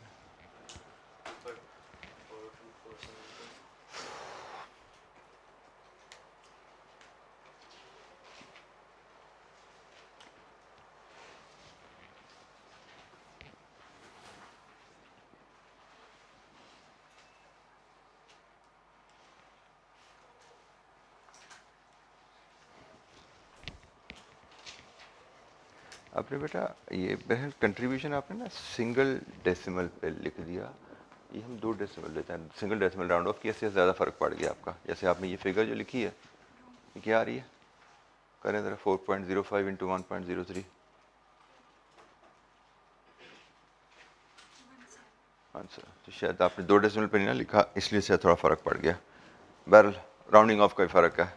आपने बेटा ये बहन कंट्रीब्यूशन आपने ना सिंगल डेसिमल पे लिख दिया, ये हम 2 डेसिमल लेते हैं, सिंगल डेसिमल राउंड ऑफ किया से ज़्यादा फ़र्क पड़ गया आपका। जैसे आपने ये फिगर जो लिखी है ये क्या आ रही है, करें ज़रा 4.05 इंटू 1.03। अच्छा, तो शायद आपने 2 डेसिमल पे नहीं ना लिखा, इसलिए से थोड़ा फ़र्क पड़ गया। बहरहाल राउंडिंग ऑफ का ही फ़र्क है।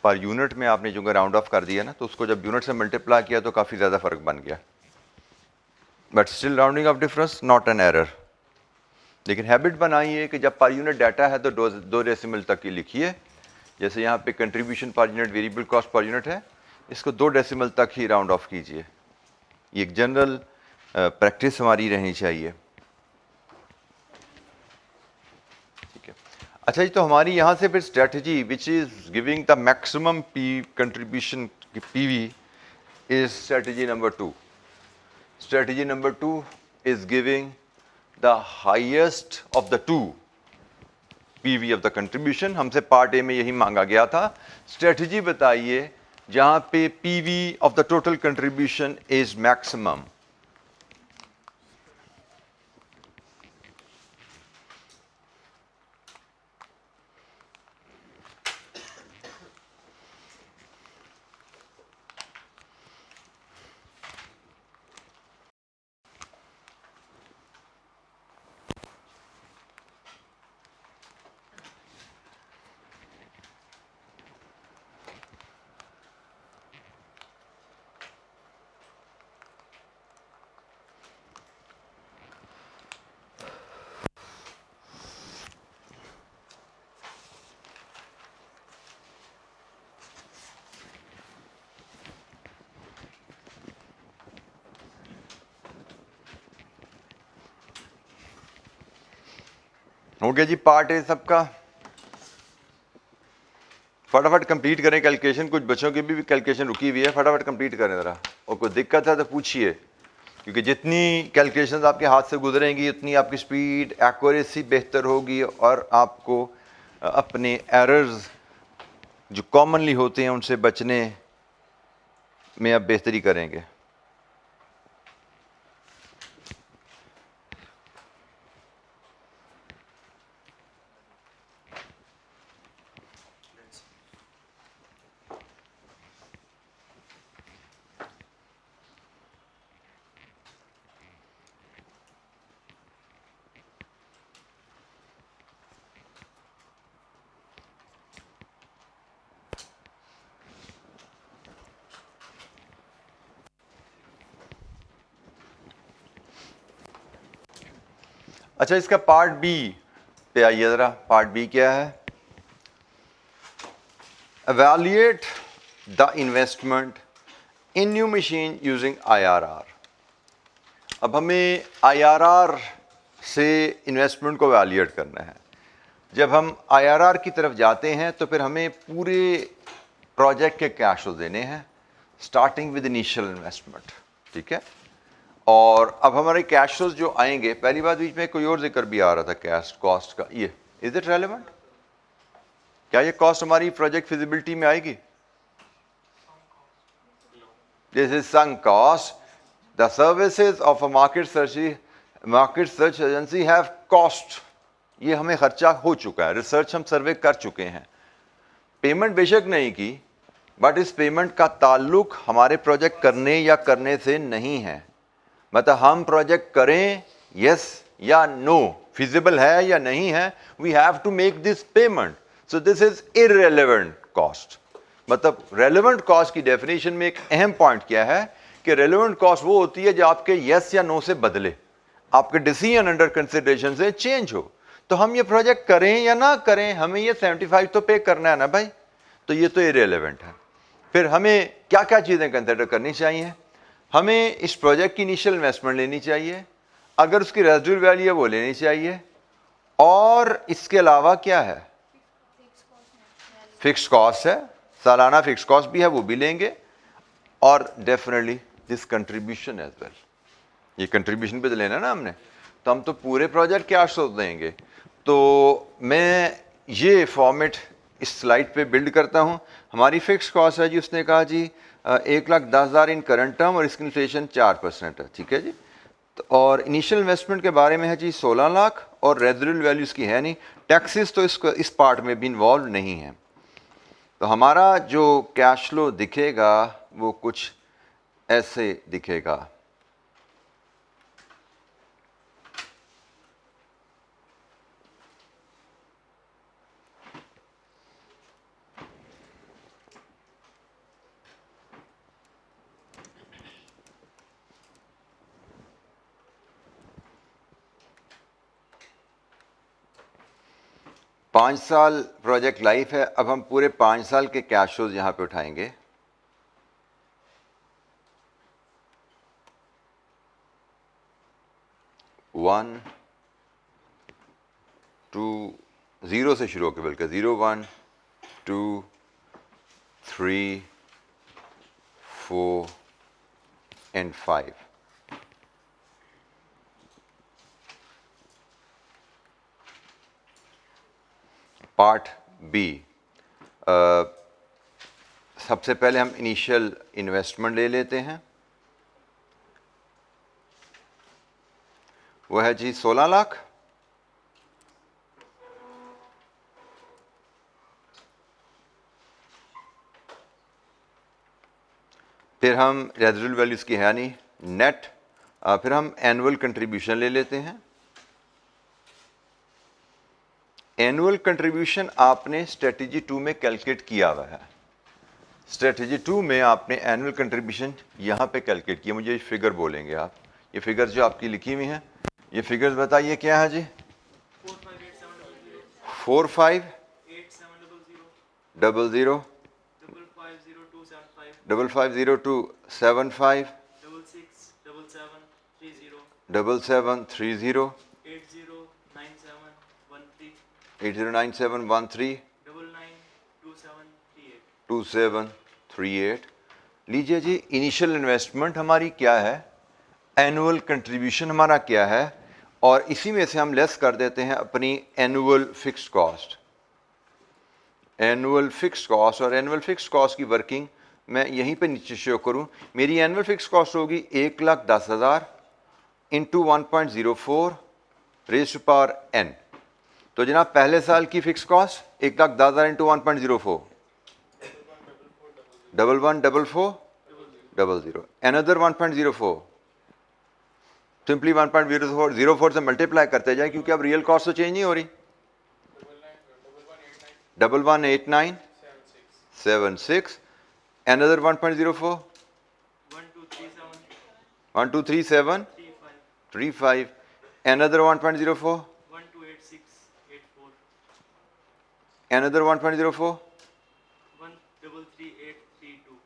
पर यूनिट में आपने जो राउंड ऑफ कर दिया ना, तो उसको जब यूनिट से मल्टीप्लाई किया तो काफ़ी ज़्यादा फ़र्क बन गया। But still rounding off difference not an error. लेकिन हैबिट बनाइए कि जब पर यूनिट डाटा है तो 2 डेसिमल तक ही लिखिए। जैसे यहाँ पे contribution per unit, variable cost per unit है, इसको 2 डेसिमल तक ही राउंड ऑफ कीजिए। ये एक जनरल प्रैक्टिस हमारी रहनी चाहिए। ठीक है, अच्छा जी, तो हमारी यहाँ से फिर strategy which is giving the maximum P contribution PV is strategy number 2। Strategy number 2 is giving the highest of the 2 PV of the contribution। हमसे पार्ट ए में यही मांगा गया था। स्ट्रेटजी बताइए जहां पे PV of the total contribution is maximum। हो गया जी पार्ट ए सबका। फटाफट कंप्लीट करें कैलकुलेशन, कुछ बच्चों की भी कैलकुलेशन रुकी हुई है, फटाफट कंप्लीट करें ज़रा। और कोई दिक्कत है तो पूछिए, क्योंकि जितनी कैलकुलेशंस आपके हाथ से गुजरेंगी उतनी आपकी स्पीड एक्यूरेसी बेहतर होगी और आपको अपने एरर्स जो कॉमनली होते हैं उनसे बचने में आप बेहतरी करेंगे। अच्छा, इसका पार्ट बी पे आइए ज़रा। पार्ट बी क्या है? Evaluate the investment in new machine using IRR। अब हमें IRR से इन्वेस्टमेंट को एवेल्युएट करना है। जब हम IRR की तरफ जाते हैं तो फिर हमें पूरे प्रोजेक्ट के कैश फ्लो देने हैं, स्टार्टिंग विद इनिशियल इन्वेस्टमेंट। ठीक है, और अब हमारे कैश फ्लोज जो आएंगे, पहली बात बीच में कोई और जिक्र भी आ रहा था कैश कॉस्ट का, ये इज इट रेलेवेंट? क्या ये कॉस्ट हमारी प्रोजेक्ट फिजिबिलिटी में आएगी? This is sunk cost. The services of a market search agency have cost. ये हमें खर्चा हो चुका है, रिसर्च हम सर्वे कर चुके हैं, पेमेंट बेशक नहीं की, बट इस पेमेंट का ताल्लुक हमारे प्रोजेक्ट करने या करने से नहीं है। मतलब हम प्रोजेक्ट करें यस या नो, फिजिबल है या नहीं है, we have to make this payment, so this is irrelevant cost. मतलब रेलेवेंट कॉस्ट की डेफिनेशन में एक अहम पॉइंट क्या है कि रेलेवेंट कॉस्ट वो होती है जो आपके यस या नो से बदले, आपके डिसीजन अंडर कंसिडरेशन से चेंज हो। तो हम ये प्रोजेक्ट करें या ना करें, हमें ये 75 तो पे करना है ना भाई, तो ये तो इररेलेवेंट है। फिर हमें क्या क्या चीज़ें कंसिडर करनी चाहिए? हमें इस प्रोजेक्ट की इनिशियल इन्वेस्टमेंट लेनी चाहिए, अगर उसकी रेजिडुअल वैल्यू है वो लेनी चाहिए, और इसके अलावा क्या है? फिक्स्ड कॉस्ट है, सालाना फिक्स्ड कॉस्ट भी है वो भी लेंगे, और definitely this contribution as well, ये कंट्रीब्यूशन पे तो लेना ना हमने, तो हम तो पूरे प्रोजेक्ट के 800 देंगे। तो मैं ये फॉर्मेट इस स्लाइड पे बिल्ड करता हूँ। हमारी फिक्स्ड कॉस्ट है जी, उसने कहा जी 1,10,000 इन करंट टर्म और इसकी इन्फ्लेशन 4% है, ठीक है जी। तो और इनिशियल इन्वेस्टमेंट के बारे में है जी 16 लाख, और रेजिडुअल वैल्यू इसकी है नहीं, टैक्सेस तो इस पार्ट में भी इन्वॉल्व नहीं है। तो हमारा जो कैश फ्लो दिखेगा वो कुछ ऐसे दिखेगा। पाँच साल प्रोजेक्ट लाइफ है। अब हम पूरे 5 साल के कैश फ्लोज यहां पे उठाएंगे। वन टू, जीरो से शुरू होकर बल्कि 0, 1, 2, 3, 4 एंड 5। पार्ट बी, सबसे पहले हम इनिशियल इन्वेस्टमेंट ले लेते हैं, वो है जी 16 लाख। फिर हम रेजिडुअल वैल्यूज की है नहीं, नेट। फिर हम एनुअल कंट्रीब्यूशन ले लेते हैं। एनुअल कंट्रीब्यूशन आपने स्ट्रेटजी 2 में कैलकुलेट किया हुआ है। स्ट्रेटजी 2 में आपने एनुअल कंट्रीब्यूशन यहाँ पे कैलकुलेट किया। मुझे फिगर बोलेंगे आप, ये फिगर्स जो आपकी लिखी हुई हैं, ये फिगर्स बताइए क्या है जी? 458700 550275 7730 809713 2738। लीजिए जी, इनिशियल इन्वेस्टमेंट हमारी क्या है, एनुअल कंट्रीब्यूशन हमारा क्या है, और इसी में से हम लेस कर देते हैं अपनी annual fixed cost. Annual fixed cost, और एनुअल फिक्स्ड कॉस्ट की वर्किंग मैं यहीं पे नीचे शो करूं। मेरी एनुअल फिक्स्ड कॉस्ट होगी 1,10,000 into 1.04 raise to power n। तो जनाब पहले साल की fix cost 1,10,000 into 1.04, 114400। Another 1.04, simply 1.04 से मल्टीप्लाई करते जाए, क्योंकि अब रियल कॉस्ट तो चेंज नहीं हो रही। 118976। अनदर 1.04, 123735। Another 1.04, another 1.04, 133832।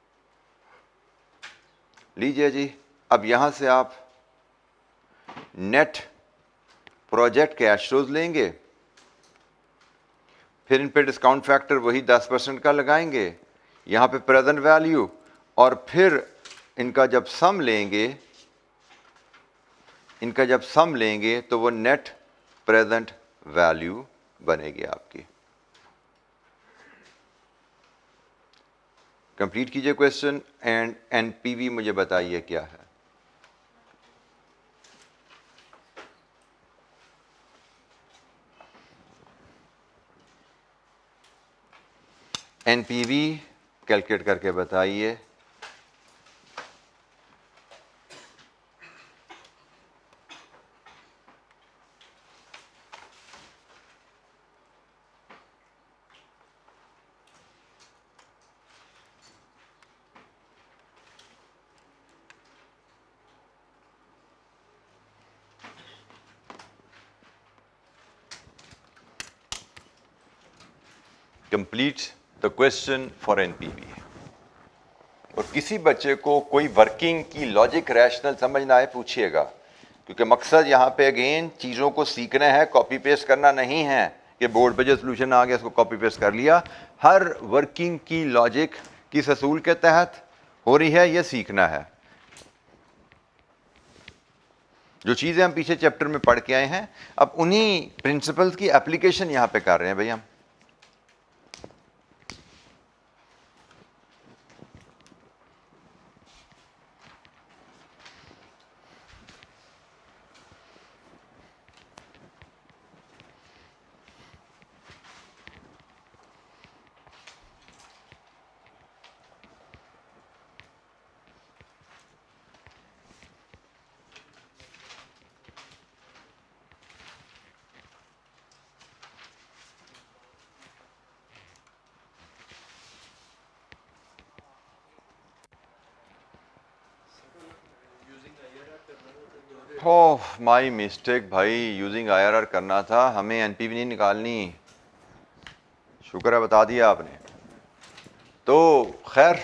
लीजिए जी, अब यहां से आप नेट प्रोजेक्ट कैश फ्लोज लेंगे, फिर इन पे डिस्काउंट फैक्टर वही 10% का लगाएंगे, यहां पे प्रेजेंट वैल्यू, और फिर इनका जब सम लेंगे तो वो नेट प्रेजेंट वैल्यू बनेगी आपकी। कंप्लीट कीजिए क्वेश्चन एंड एनपीवी मुझे बताइए क्या है। एनपीवी कैलकुलेट करके बताइए। Complete the question for NPV. और किसी बच्चे को कोई वर्किंग की लॉजिक रैशनल समझ ना आए पूछिएगा, क्योंकि मकसद यहाँ पे अगेन चीज़ों को सीखना है, कॉपी पेस्ट करना नहीं है कि बोर्ड पे जो सोल्यूशन आ गया उसको कॉपी पेस्ट कर लिया। हर वर्किंग की लॉजिक किस असूल के तहत हो रही है ये सीखना है। जो चीज़ें हम पीछे चैप्टर में पढ़ के आए हैं, अब उन्हीं प्रिंसिपल्स की एप्लीकेशन यहाँ पे कर रहे हैं भैया हम। ओह माई मिस्टेक भाई, यूजिंग आईआरआर करना था, हमें एनपीवी नहीं निकालनी। शुक्र है बता दिया आपने। तो खैर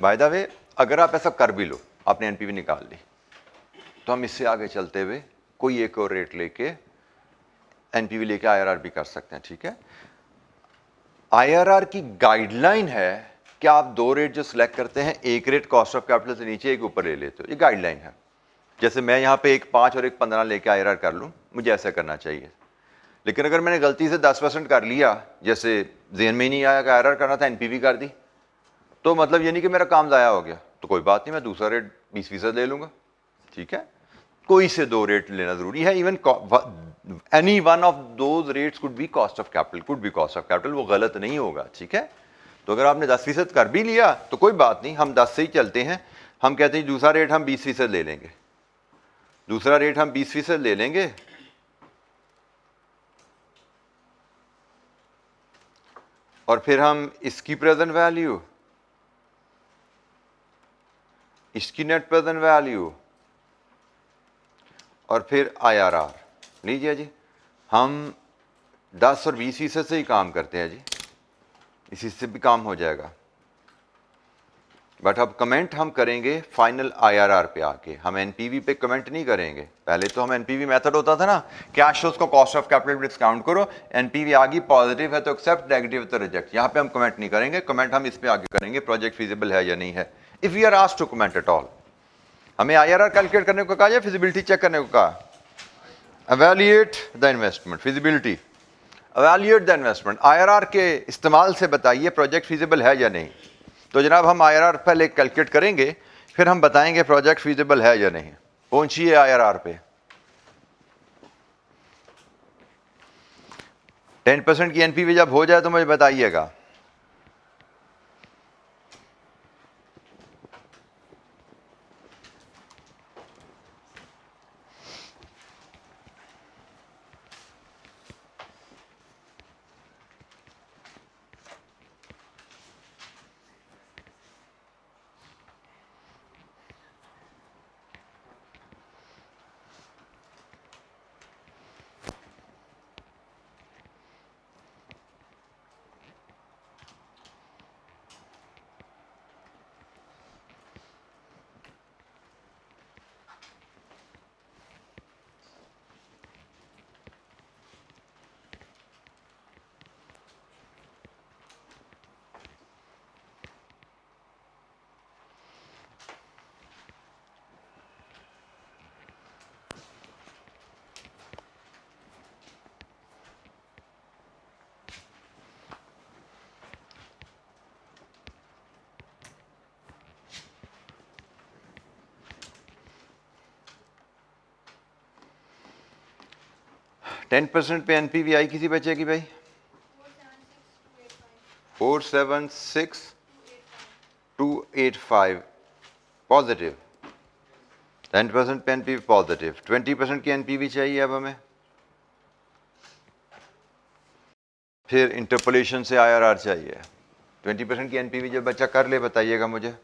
बाय द वे, अगर आप ऐसा कर भी लो, आपने एनपीवी निकाल ली, तो हम इससे आगे चलते हुए कोई एक और रेट लेके एनपीवी लेके आईआरआर भी कर सकते हैं, ठीक है। आईआरआर की गाइडलाइन है कि आप दो रेट जो सिलेक्ट करते हैं, एक रेट कॉस्ट ऑफ कैपिटल से नीचे एक ऊपर ले लेते हो, ये गाइडलाइन है। जैसे मैं यहाँ पे एक 5 और एक 15 लेके आईआरआर कर लूँ, मुझे ऐसा करना चाहिए। लेकिन अगर मैंने गलती से 10% कर लिया, जैसे जेन में ही नहीं आया कि आईआरआर करना था, एनपीवी कर दी, तो मतलब ये नहीं कि मेरा काम ज़ाया हो गया। तो कोई बात नहीं, मैं दूसरा रेट 20% ले लूँगा, ठीक है। कोई से दो रेट लेना ज़रूरी है। Even any one of those rates could be cost of capital, वो गलत नहीं होगा, ठीक है। तो अगर आपने 10% कर भी लिया तो कोई बात नहीं, हम 10 से ही चलते हैं। हम कहते हैं दूसरा रेट हम 20% ले लेंगे, दूसरा रेट हम 20% ले लेंगे, और फिर हम इसकी प्रेजेंट वैल्यू, इसकी नेट प्रेजेंट वैल्यू, और फिर आईआरआर लीजिए जी। हम 10 और 20% से ही काम करते हैं जी, इसी से भी काम हो जाएगा। बट अब कमेंट हम करेंगे फाइनल आईआरआर पे आके, हम एनपीवी पे कमेंट नहीं करेंगे। पहले तो हम एनपीवी मेथड होता था ना, कैश शोज को कॉस्ट ऑफ कैपिटल डिस्काउंट करो, एनपीवी आ गई पॉजिटिव है तो एक्सेप्ट, नेगेटिव है तो रिजेक्ट। यहाँ पे हम कमेंट नहीं करेंगे, कमेंट हम इस पे आगे करेंगे, प्रोजेक्ट फिजिबल है या नहीं है, if we are asked to comment at all. हमें आईआरआर कैलकुलेट करने को कहा या फिजिबिलिटी चेक करने को कहा? Evaluate the investment, feasibility, evaluate the investment. IRR के इस्तेमाल से बताइए प्रोजेक्ट फिजिबल है या नहीं। तो जनाब हम आईआरआर पहले कैलकुलेट करेंगे, फिर हम बताएंगे प्रोजेक्ट फिजिबल है या नहीं। पहुंचिए आईआरआर पे। 10% की एनपीवी जब हो जाए तो मुझे बताइएगा। 10% पे एनपीवी आई किसी बच्चे की भाई? 476,285 पॉजिटिव। 10% पे एनपीवी पॉजिटिव, 20% की एनपीवी चाहिए अब हमें। फिर इंटरपोलेशन से आईआरआर चाहिए। 20% की एनपीवी जब बच्चा कर ले बताइएगा मुझे।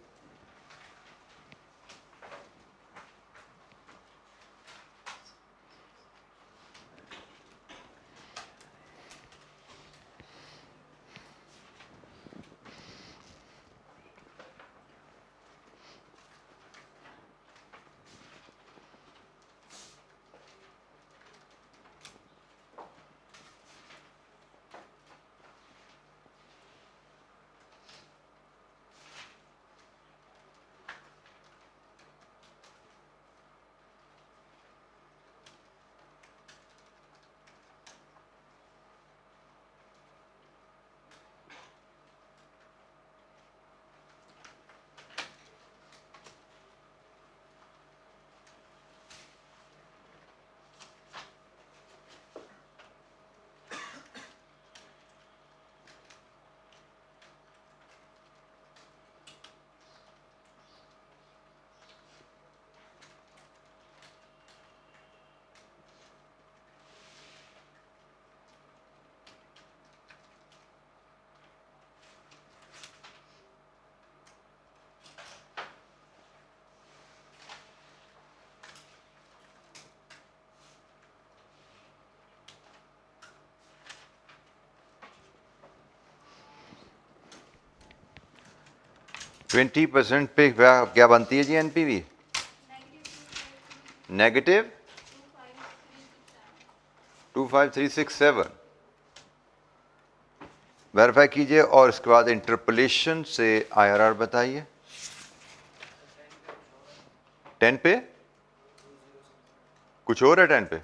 ट्वेंटी परसेंट पे क्या बनती है जी एनपीवी? नेगेटिव 25367। वेरीफाई कीजिए और इसके बाद इंटरपोलेशन से आईआरआर बताइए। 10 पे कुछ और है? 10 पे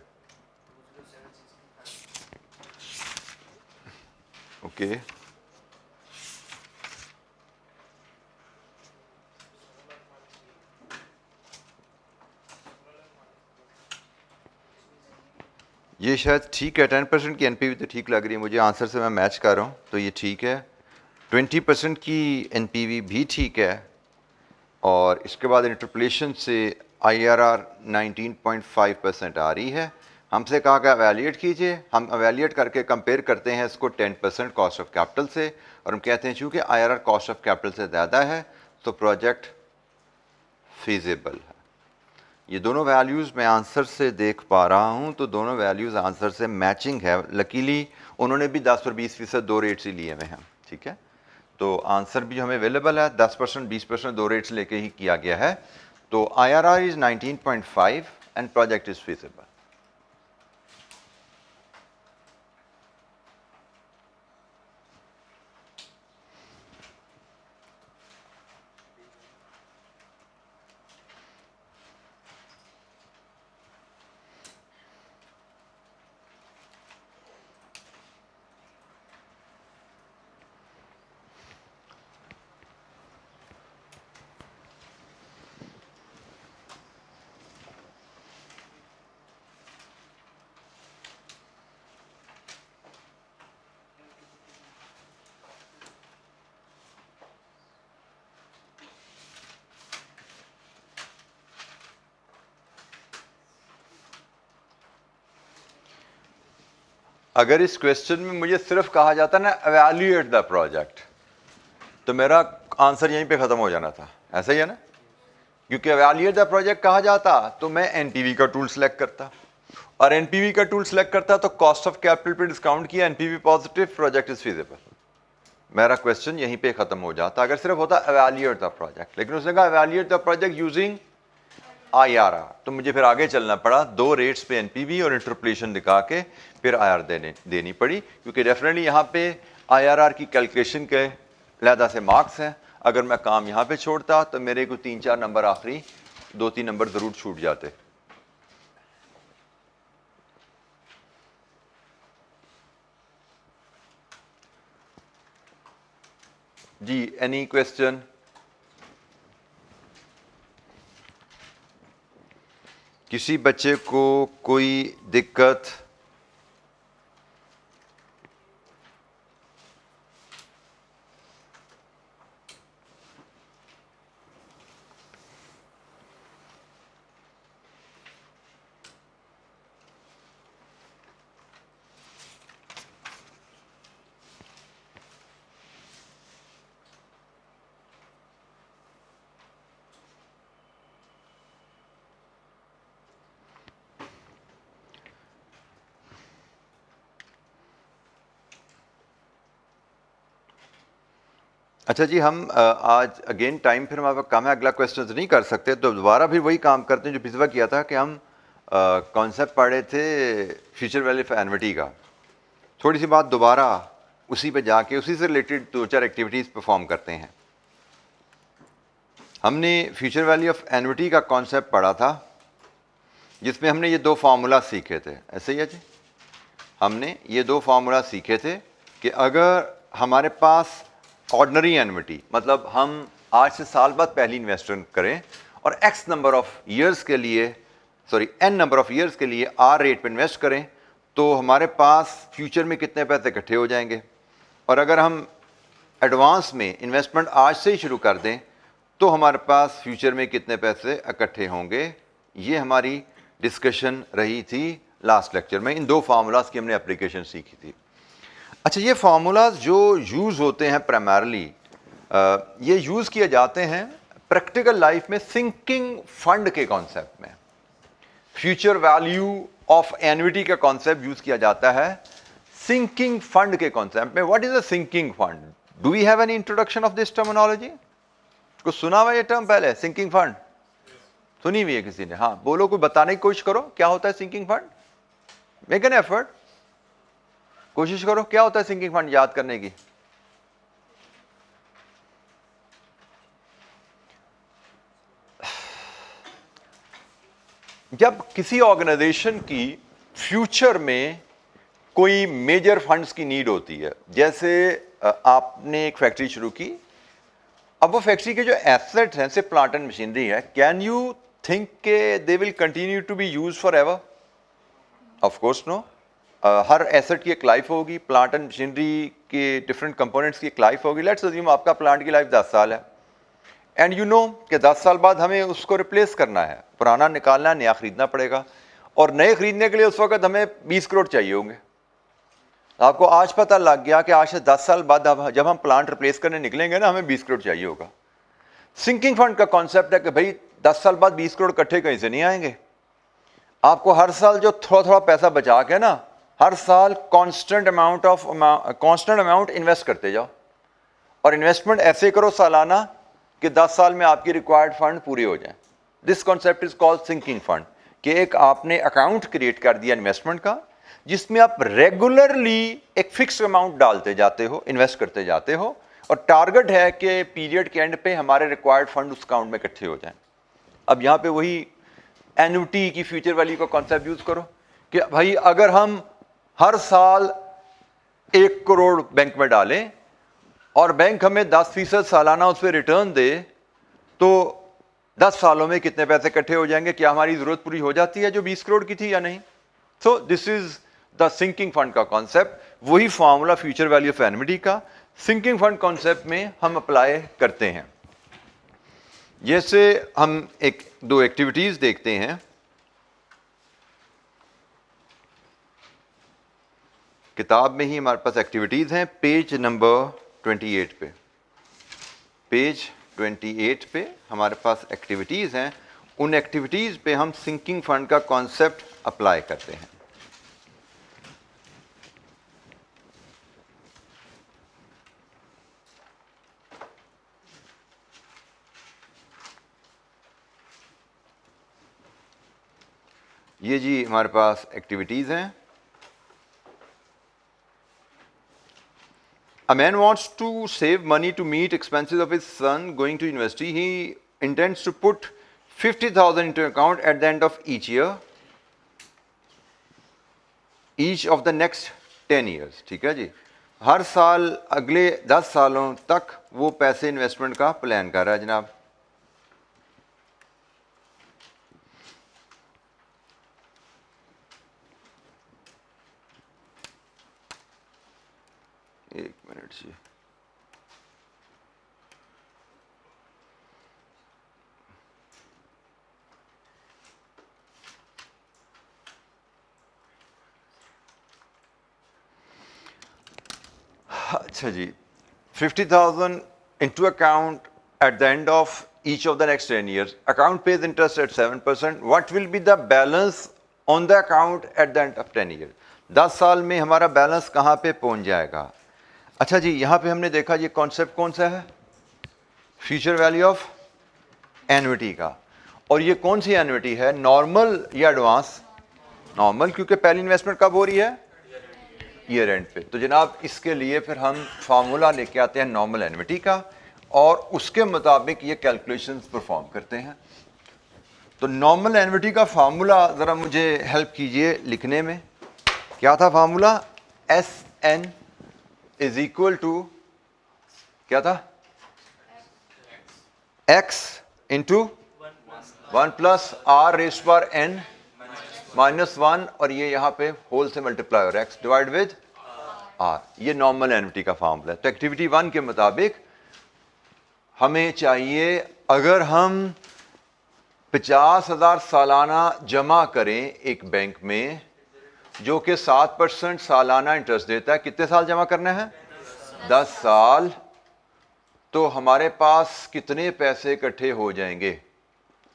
ओके। ये शायद ठीक है। 10% की एनपीवी तो ठीक लग रही है मुझे, आंसर से मैं मैच कर रहा हूँ तो ये ठीक है। 20% की एनपीवी भी ठीक है और इसके बाद इंटरपोलेशन से आईआरआर 19.5% आ रही है। हमसे कहा गया एवेल्यूएट कीजिए, हम एवेल्यूएट करके कंपेयर करते हैं इसको 10% कॉस्ट ऑफ कैपिटल से और हम कहते हैं चूँकि आईआरआर कॉस्ट ऑफ कैपिटल से ज़्यादा है तो प्रोजेक्ट फीजिबल है। ये दोनों वैल्यूज़ मैं आंसर से देख पा रहा हूँ तो दोनों वैल्यूज़ आंसर से मैचिंग है। लकीली उन्होंने भी 10 पर 20% दो रेट्स ही लिए हुए हैं, ठीक है। तो आंसर भी हमें अवेलेबल है, 10% 20% दो रेट्स लेके ही किया गया है। तो IRR is 19.5 and project is feasible. अगर इस क्वेश्चन में मुझे सिर्फ कहा जाता ना एवेल्यूएट द प्रोजेक्ट तो मेरा आंसर यहीं पे खत्म हो जाना था, ऐसा ही है ना। क्योंकि एवेल्यूएट द प्रोजेक्ट कहा जाता तो मैं एनपीवी का टूल सेलेक्ट करता और एनपीवी का टूल सेलेक्ट करता तो कॉस्ट ऑफ कैपिटल पे डिस्काउंट किया, NPV positive, project is feasible. मेरा क्वेश्चन यहीं पे खत्म हो जाता अगर सिर्फ होता एवेल्यूएट द प्रोजेक्ट। लेकिन उसने कहा evaluate the project using IRR, तो मुझे फिर आगे चलना पड़ा, दो रेट्स पे एनपीवी और इंटरपोलेशन दिखा के फिर आईआरआर देनी पड़ी। क्योंकि डेफिनेटली यहाँ पे आईआरआर की कैलकुलेशन के लहदा से मार्क्स हैं। अगर मैं काम यहाँ पे छोड़ता तो मेरे को 3-4 नंबर, आखिरी 2-3 नंबर जरूर छूट जाते। जी एनी क्वेश्चन? किसी बच्चे को कोई दिक्कत अच्छा जी, हम आज अगेन टाइम फिर हमारे पास कम है, अगला क्वेश्चन नहीं कर सकते, तो दोबारा फिर वही काम करते हैं जो पिछली बार किया था कि हम कॉन्सेप्ट पढ़े थे फ्यूचर वैल्यू ऑफ एनविटी का। थोड़ी सी बात दोबारा उसी पे जाके उसी से रिलेटेड 2-4 एक्टिविटीज़ परफॉर्म करते हैं। हमने फ्यूचर वैल्यू ऑफ एनविटी का कॉन्सेप्ट पढ़ा था जिसमें हमने ये 2 फार्मूला सीखे थे, ऐसे ही है जी। हमने ये 2 फार्मूला सीखे थे कि अगर हमारे पास ऑर्डिनरी एनविटी, मतलब हम आज से साल बाद पहली इन्वेस्टमेंट करें और एक्स नंबर ऑफ ईयर्स के लिए, sorry n number of years के लिए आर रेट पर इन्वेस्ट करें, तो हमारे पास फ्यूचर में कितने पैसे इकट्ठे हो जाएंगे। और अगर हम एडवांस में इन्वेस्टमेंट आज से ही शुरू कर दें तो हमारे पास फ्यूचर में कितने पैसे इकट्ठे होंगे। ये हमारी डिस्कशन रही थी लास्ट लेक्चर में। इन 2 फार्मूलाज की हमने एप्लीकेशन सीखी थी। अच्छा, ये फार्मूलाज जो यूज़ होते हैं प्राइमरली, ये यूज़ किए जाते हैं प्रैक्टिकल लाइफ में सिंकिंग फंड के कॉन्सेप्ट में। फ्यूचर वैल्यू ऑफ एन्युटी का कॉन्सेप्ट यूज़ किया जाता है सिंकिंग फंड के कॉन्सेप्ट में। What is a sinking fund? Do we have an introduction of this terminology? कुछ सुना हुआ ये टर्म पहले, सिंकिंग फंड सुनी हुई है किसी ने? हाँ बोलो, कोई बताने की कोशिश करो क्या होता है sinking fund. Make an effort, कोशिश करो क्या होता है सिंकिंग फंड याद करने की। जब किसी ऑर्गेनाइजेशन की फ्यूचर में कोई मेजर फंड्स की नीड होती है, जैसे आपने एक फैक्ट्री शुरू की, अब वो फैक्ट्री के जो एसेट्स हैं, से प्लांट एंड मशीनरी है, कैन यू थिंक के they will continue to be use forever? Of course no. हर एसेट की एक लाइफ होगी, प्लांट एंड मशीनरी के डिफरेंट कंपोनेंट्स की एक लाइफ होगी। लेट्स अज्यूम आपका प्लांट की लाइफ 10 साल है एंड यू नो कि 10 साल बाद हमें उसको रिप्लेस करना है, पुराना निकालना है, नया खरीदना पड़ेगा। और नए खरीदने के लिए उस वक्त हमें 20 करोड़ चाहिए होंगे। आपको आज पता लग गया कि आज से 10 साल बाद जब हम प्लांट रिप्लेस करने निकलेंगे ना, हमें 20 करोड़ चाहिए होगा। सिंकिंग फंड का कॉन्सेप्ट है कि भाई 10 साल बाद 20 करोड़ इकट्ठे कहीं से नहीं आएंगे। आपको हर साल जो थोड़ा थोड़ा पैसा बचा के ना, हर साल कांस्टेंट अमाउंट इन्वेस्ट करते जाओ, और इन्वेस्टमेंट ऐसे करो सालाना कि 10 साल में आपकी रिक्वायर्ड फंड पूरे हो जाए। This concept is called sinking fund, कि एक आपने अकाउंट क्रिएट कर दिया इन्वेस्टमेंट का, जिसमें आप रेगुलरली एक फिक्स अमाउंट डालते जाते हो, इन्वेस्ट करते जाते हो, और टारगेट है कि पीरियड के एंड पे हमारे रिक्वायर्ड फंड उस अकाउंट में इकट्ठे हो जाएं। अब यहाँ पे वही एन्युटी की फ्यूचर वैल्यू का कॉन्सेप्ट यूज करो कि भाई अगर हम हर साल 1 करोड़ बैंक में डालें और बैंक हमें 10% सालाना उस पर रिटर्न दे, तो 10 सालों में कितने पैसे इकट्ठे हो जाएंगे? क्या हमारी जरूरत पूरी हो जाती है जो 20 करोड़ की थी या नहीं? So this is the sinking fund का कॉन्सेप्ट। वही formula future value of annuity का सिंकिंग फंड कॉन्सेप्ट में हम अप्लाई करते हैं। जैसे हम 1-2 एक्टिविटीज देखते हैं। किताब में ही हमारे पास एक्टिविटीज हैं, पेज नंबर 28 पे। पेज 28 पे हमारे पास एक्टिविटीज हैं। उन एक्टिविटीज पे हम सिंकिंग फंड का कॉन्सेप्ट अप्लाई करते हैं। ये जी हमारे पास एक्टिविटीज हैं। A man wants to save money to meet expenses of his son going to university. He intends to put 50,000 into account at the end of each year, each of the next 10 years. ठीक है जी, हर साल अगले 10 सालों तक वो पैसे investment का plan कर रहा है जनाब। एक मिनट जी, अच्छा जी, 50,000 into account at the end of each of the next 10 years. Account pays interest at 7%. What will be the balance on the account at the end of 10 years? 10 साल में हमारा बैलेंस कहाँ पे पहुँच जाएगा? अच्छा जी, यहाँ पे हमने देखा ये कॉन्सेप्ट कौन सा है? फ्यूचर वैल्यू ऑफ एन्युटी का। और ये कौन सी एन्युटी है, नॉर्मल या एडवांस? नॉर्मल, क्योंकि पहली इन्वेस्टमेंट कब हो रही है? ईयर एंड पे। तो जनाब इसके लिए फिर हम फार्मूला लेके आते हैं नॉर्मल एन्युटी का और उसके मुताबिक ये कैलकुलेशंस परफॉर्म करते हैं। तो नॉर्मल एन्युटी का फार्मूला ज़रा मुझे हेल्प कीजिए लिखने में। क्या था formula? S N is equal to क्या था? X into 1 plus R raise power N -1 और ये यहाँ पे होल से मल्टीप्लाई और एक्स डिवाइड विद आर। ये नॉर्मल एन्युटी का फार्मूला है। तो एक्टिविटी 1 के मुताबिक हमें चाहिए, अगर हम 50,000 सालाना जमा करें एक बैंक में जो कि 7% सालाना इंटरेस्ट देता है, कितने साल जमा करना है? 10 साल। तो हमारे पास कितने पैसे इकट्ठे हो जाएंगे?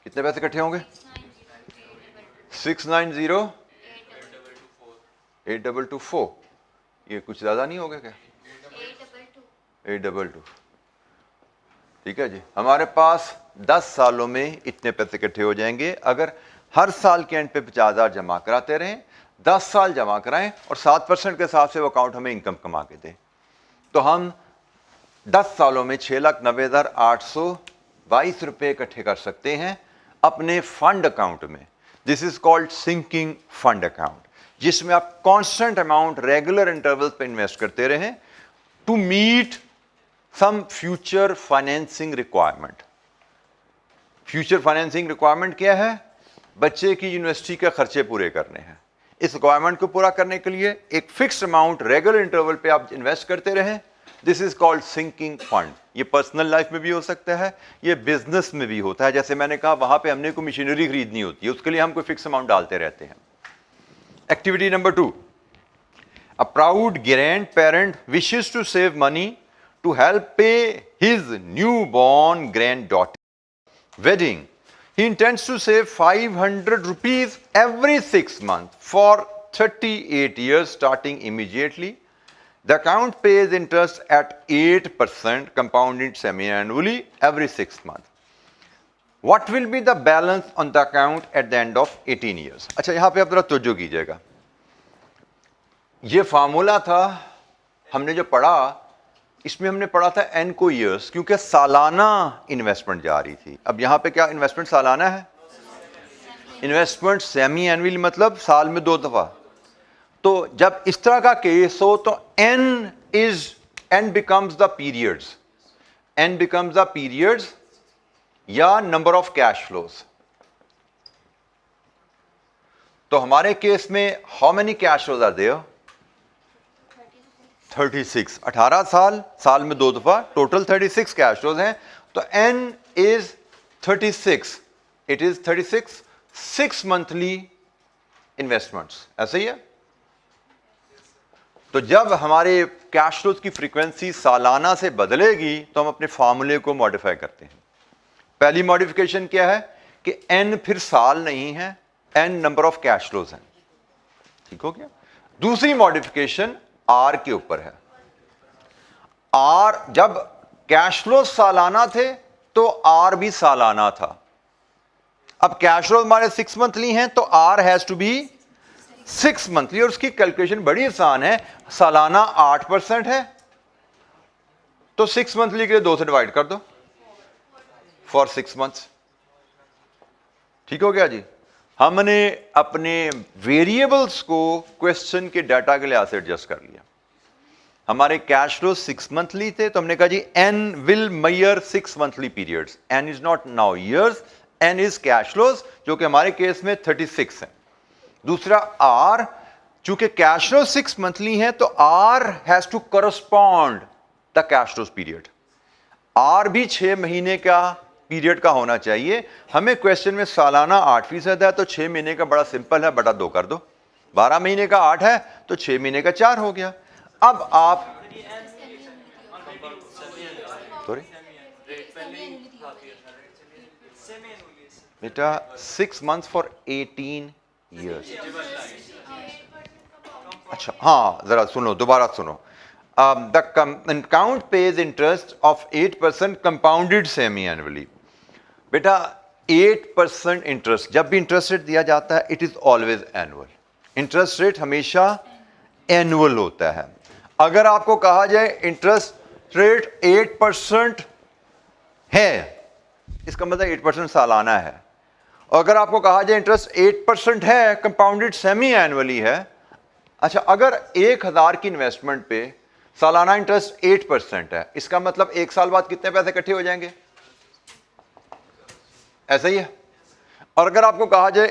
कितने पैसे इकट्ठे होंगे? 690,822 ये कुछ ज़्यादा नहीं होगा क्या? 822। ठीक है जी, हमारे पास 10 सालों में इतने पैसे इकट्ठे हो जाएंगे अगर हर साल के एंड पे 50,000 जमा कराते रहें, 10 साल जमा कराएं और 7% के हिसाब से वो अकाउंट हमें इनकम कमा के दे। तो हम 10 सालों में 6,90,822 रुपये इकट्ठे कर सकते हैं अपने फंड अकाउंट में। This is called sinking fund account, जिसमें आप कांस्टेंट अमाउंट रेगुलर इंटरवल पे इन्वेस्ट करते रहें to meet some future financing requirement. Future financing requirement क्या है? बच्चे की यूनिवर्सिटी के खर्चे पूरे करने हैं। इस रिक्वायरमेंट को पूरा करने के लिए एक फिक्स्ड अमाउंट रेगुलर इंटरवल पे आप इन्वेस्ट करते रहें। This is called sinking fund. ये पर्सनल लाइफ में भी हो सकता है, ये बिजनेस में भी होता है। जैसे मैंने कहा, वहां पे हमने कोई मशीनरी खरीदनी होती है, उसके लिए हम कोई फिक्स अमाउंट डालते रहते हैं। Activity number 2, a proud grand parent wishes to save money to help pay his new born grand daughter wedding. He intends to save 500 rupees every 6 months for 38 years starting immediately. The account pays interest at 8% compounded semi-annually every 6 months. What will be the balance on the account at the end of 18 years? अच्छा, यहाँ पे आप जरा तवज्जो कीजिएगा। ये formula था हमने जो पढ़ा, इसमें हमने पढ़ा था एन को ईयर्स, क्योंकि सालाना इन्वेस्टमेंट जा रही थी। अब यहाँ पे क्या इन्वेस्टमेंट सालाना है? इन्वेस्टमेंट सेमी एनुअल, मतलब साल में 2 दफा। तो जब इस तरह का केस हो तो N becomes the periods, N becomes the periods या नंबर ऑफ कैश फ्लोज। तो हमारे केस में how many cash flows are there? 36। 18 साल, साल में 2 दफा, टोटल 36 कैश फ्लोज हैं। तो N is 36, it is 36 6 monthly investments. ऐसा ही है। तो जब हमारे कैश फ्लोज की फ्रीक्वेंसी सालाना से बदलेगी तो हम अपने फार्मूले को मॉडिफाई करते हैं। पहली मॉडिफिकेशन क्या है कि एन फिर साल नहीं है, N number of cash flows हैं। ठीक हो गया। दूसरी मॉडिफिकेशन आर के ऊपर है। आर, जब कैश फ्लो सालाना थे तो आर भी सालाना था। अब कैश फ्लो हमारे 6 मंथली हैं तो R has to be 6 monthly. और उसकी कैलकुलेशन बड़ी आसान है। सालाना 8% है तो 6 मंथली के लिए 2 से डिवाइड कर दो फॉर 6 मंथ्स। ठीक हो गया जी। हमने अपने वेरिएबल्स को क्वेश्चन के डाटा के लिहाज से एडजस्ट कर लिया। हमारे कैश फ्लो 6 मंथली थे तो हमने कहा जी N will measure 6 monthly periods. N is not now years, N is cash flows, जो कि हमारे केस में 36 है। दूसरा आर, चूंकि कैश फ्लो 6 मंथली है तो R has to correspond the cash flows period. R भी 6 महीने का पीरियड का होना चाहिए। हमें क्वेश्चन में सालाना 8% है तो 6 महीने का बड़ा सिंपल है, बटा 2 कर दो। 12 महीने का 8 है तो 6 महीने का 4 हो गया। अब आप सॉरी बेटा 6 months फॉर 18 years। अच्छा हाँ, जरा सुनो, दोबारा सुनो। the account pays interest of 8% compounded semi annually. बेटा 8% इंटरेस्ट, जब भी इंटरेस्ट रेट दिया जाता है it is always annual. Interest rate हमेशा एनुअल होता है. अगर आपको कहा जाए इंटरेस्ट रेट 8% है, इसका मतलब 8% सालाना है. और अगर आपको कहा जाए इंटरेस्ट 8% है, कंपाउंडेड सेमी एनुअली है. अच्छा, अगर 1000 की इन्वेस्टमेंट पे सालाना इंटरेस्ट 8% है, इसका मतलब 1 साल बाद कितने पैसे इकट्ठे हो जाएंगे? ऐसा ही है. और अगर आपको कहा जाए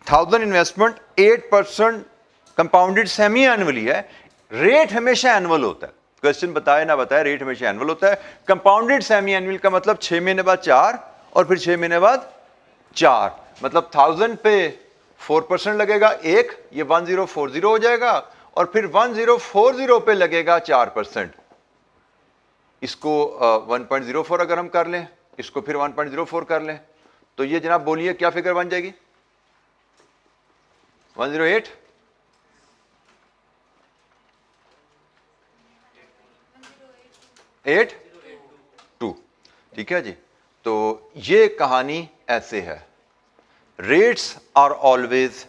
1000 इन्वेस्टमेंट 8% कंपाउंडेड सेमी एनुअली है, रेट हमेशा एनुअल होता है. क्वेश्चन बताए ना बताए, रेट हमेशा एनुअल होता है. कंपाउंडेड सेमी एनुअल का मतलब 6 महीने बाद 4 और फिर 6 महीने बाद 4, मतलब 1000 पे 4% लगेगा एक, ये 1040 हो जाएगा, और फिर 1040 पे लगेगा 4%. इसको 1.04 अगर हम कर लें, इसको फिर 1.04 कर लें, तो ये जनाब बोलिए क्या फिगर बन जाएगी? 108 8.2. ठीक है जी. तो ये कहानी ऐसे है. Rates are always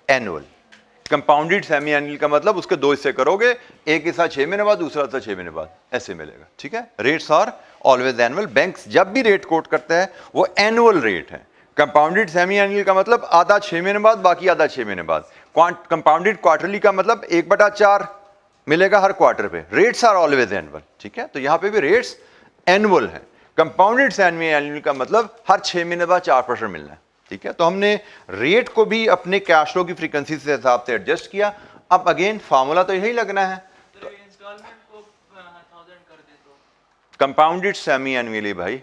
annual. Compounded semi annual का मतलब उसके 2 हिस्से करोगे, एक हिस्सा 6 महीने बाद, दूसरा हिस्सा 6 महीने बाद, ऐसे मिलेगा. ठीक है. Rates are always annual. Banks जब भी रेट कोट करते हैं वो एनुअल रेट है. कंपाउंडेड सेमी एनुअल का मतलब आधा 6 महीने बाद, बाकी आधा 6 महीने बाद. कंपाउंडेड क्वार्टरली का मतलब 1/4 मिलेगा हर क्वार्टर पे. Rates are always annual. ठीक है. तो यहां पे भी रेट्स एनुअल है. कंपाउंडेड सेमी एनुअल का मतलब हर 6 महीने बाद 4% मिलना है. ठीक है. तो हमने रेट को भी अपने कैश फ्लो की फ्रीक्वेंसी से हिसाब से एडजस्ट किया. अब अगेन फार्मूला तो यही लगना है. तो इंस्टॉलमेंट को 1000 कर दे तो कंपाउंडेड सेमी एनुअली भाई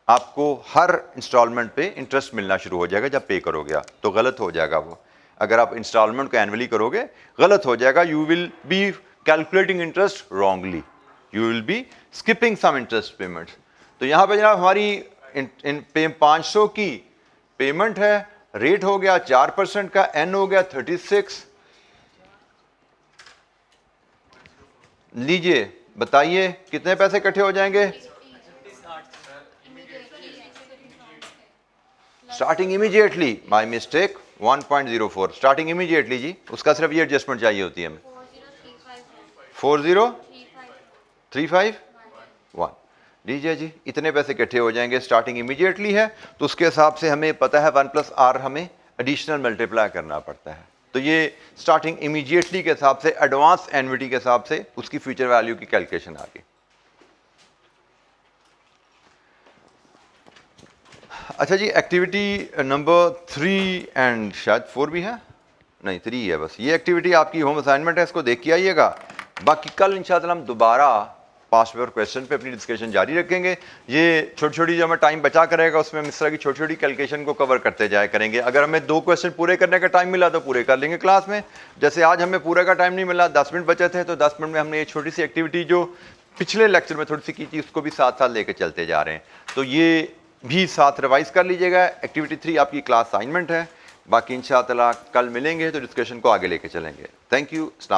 आपको हर इंस्टॉलमेंट पे इंटरेस्ट मिलना शुरू हो जाएगा. जब पे करोगे आप तो गलत हो जाएगा वो. अगर आप इंस्टॉलमेंट को एनुअली करोगे गलत हो जाएगा. You will be calculating interest wrongly. You will be skipping some interest payments. तो यहां पे जनाब हमारी इन 500 की पेमेंट है. रेट हो गया 4% का, एन हो गया 36. लीजिए बताइए कितने पैसे इकट्ठे हो जाएंगे? Starting immediately, my mistake, 1.04 starting immediately जी. उसका सिर्फ ये एडजस्टमेंट चाहिए होती है हमें. 40351. लीजिए जी, इतने पैसे इकट्ठे हो जाएंगे. स्टार्टिंग इमीडिएटली है तो उसके हिसाब से हमें पता है 1+r हमें एडिशनल मल्टीप्लाई करना पड़ता है. तो ये स्टार्टिंग इमीडिएटली के हिसाब से, एडवांस एन्युटी के हिसाब से उसकी फ्यूचर वैल्यू की कैलकुलेशन आ गई. अच्छा जी, एक्टिविटी नंबर 3 एंड शायद 4 भी है, नहीं 3 है बस. ये एक्टिविटी आपकी होम असाइनमेंट है, इसको देख के आइएगा. बाकी कल इंशाअल्लाह हम दोबारा पास्ट पेपर क्वेश्चन पे अपनी डिस्कशन जारी रखेंगे. ये छोटी छोटी जो हमें टाइम बचा करेगा उसमें हम इस तरह की छोटी छोटी कैलकुलेशन को कवर करते जाया करेंगे. अगर हमें 2 क्वेश्चन पूरे करने का टाइम मिला तो पूरे कर लेंगे क्लास में. जैसे आज हमें पूरे का टाइम नहीं मिला, 10 मिनट बचे थे, तो 10 मिनट में हमने ये छोटी सी एक्टिविटी जो पिछले लेक्चर में थोड़ी सी की थी उसको भी साथ साथ लेके चलते जा रहे हैं. तो ये भी साथ रिवाइज कर लीजिएगा. एक्टिविटी 3 आपकी क्लास असाइनमेंट है. बाकी इंशाअल्लाह कल मिलेंगे तो डिस्कशन को आगे लेके चलेंगे. Thank you. अस्सलाम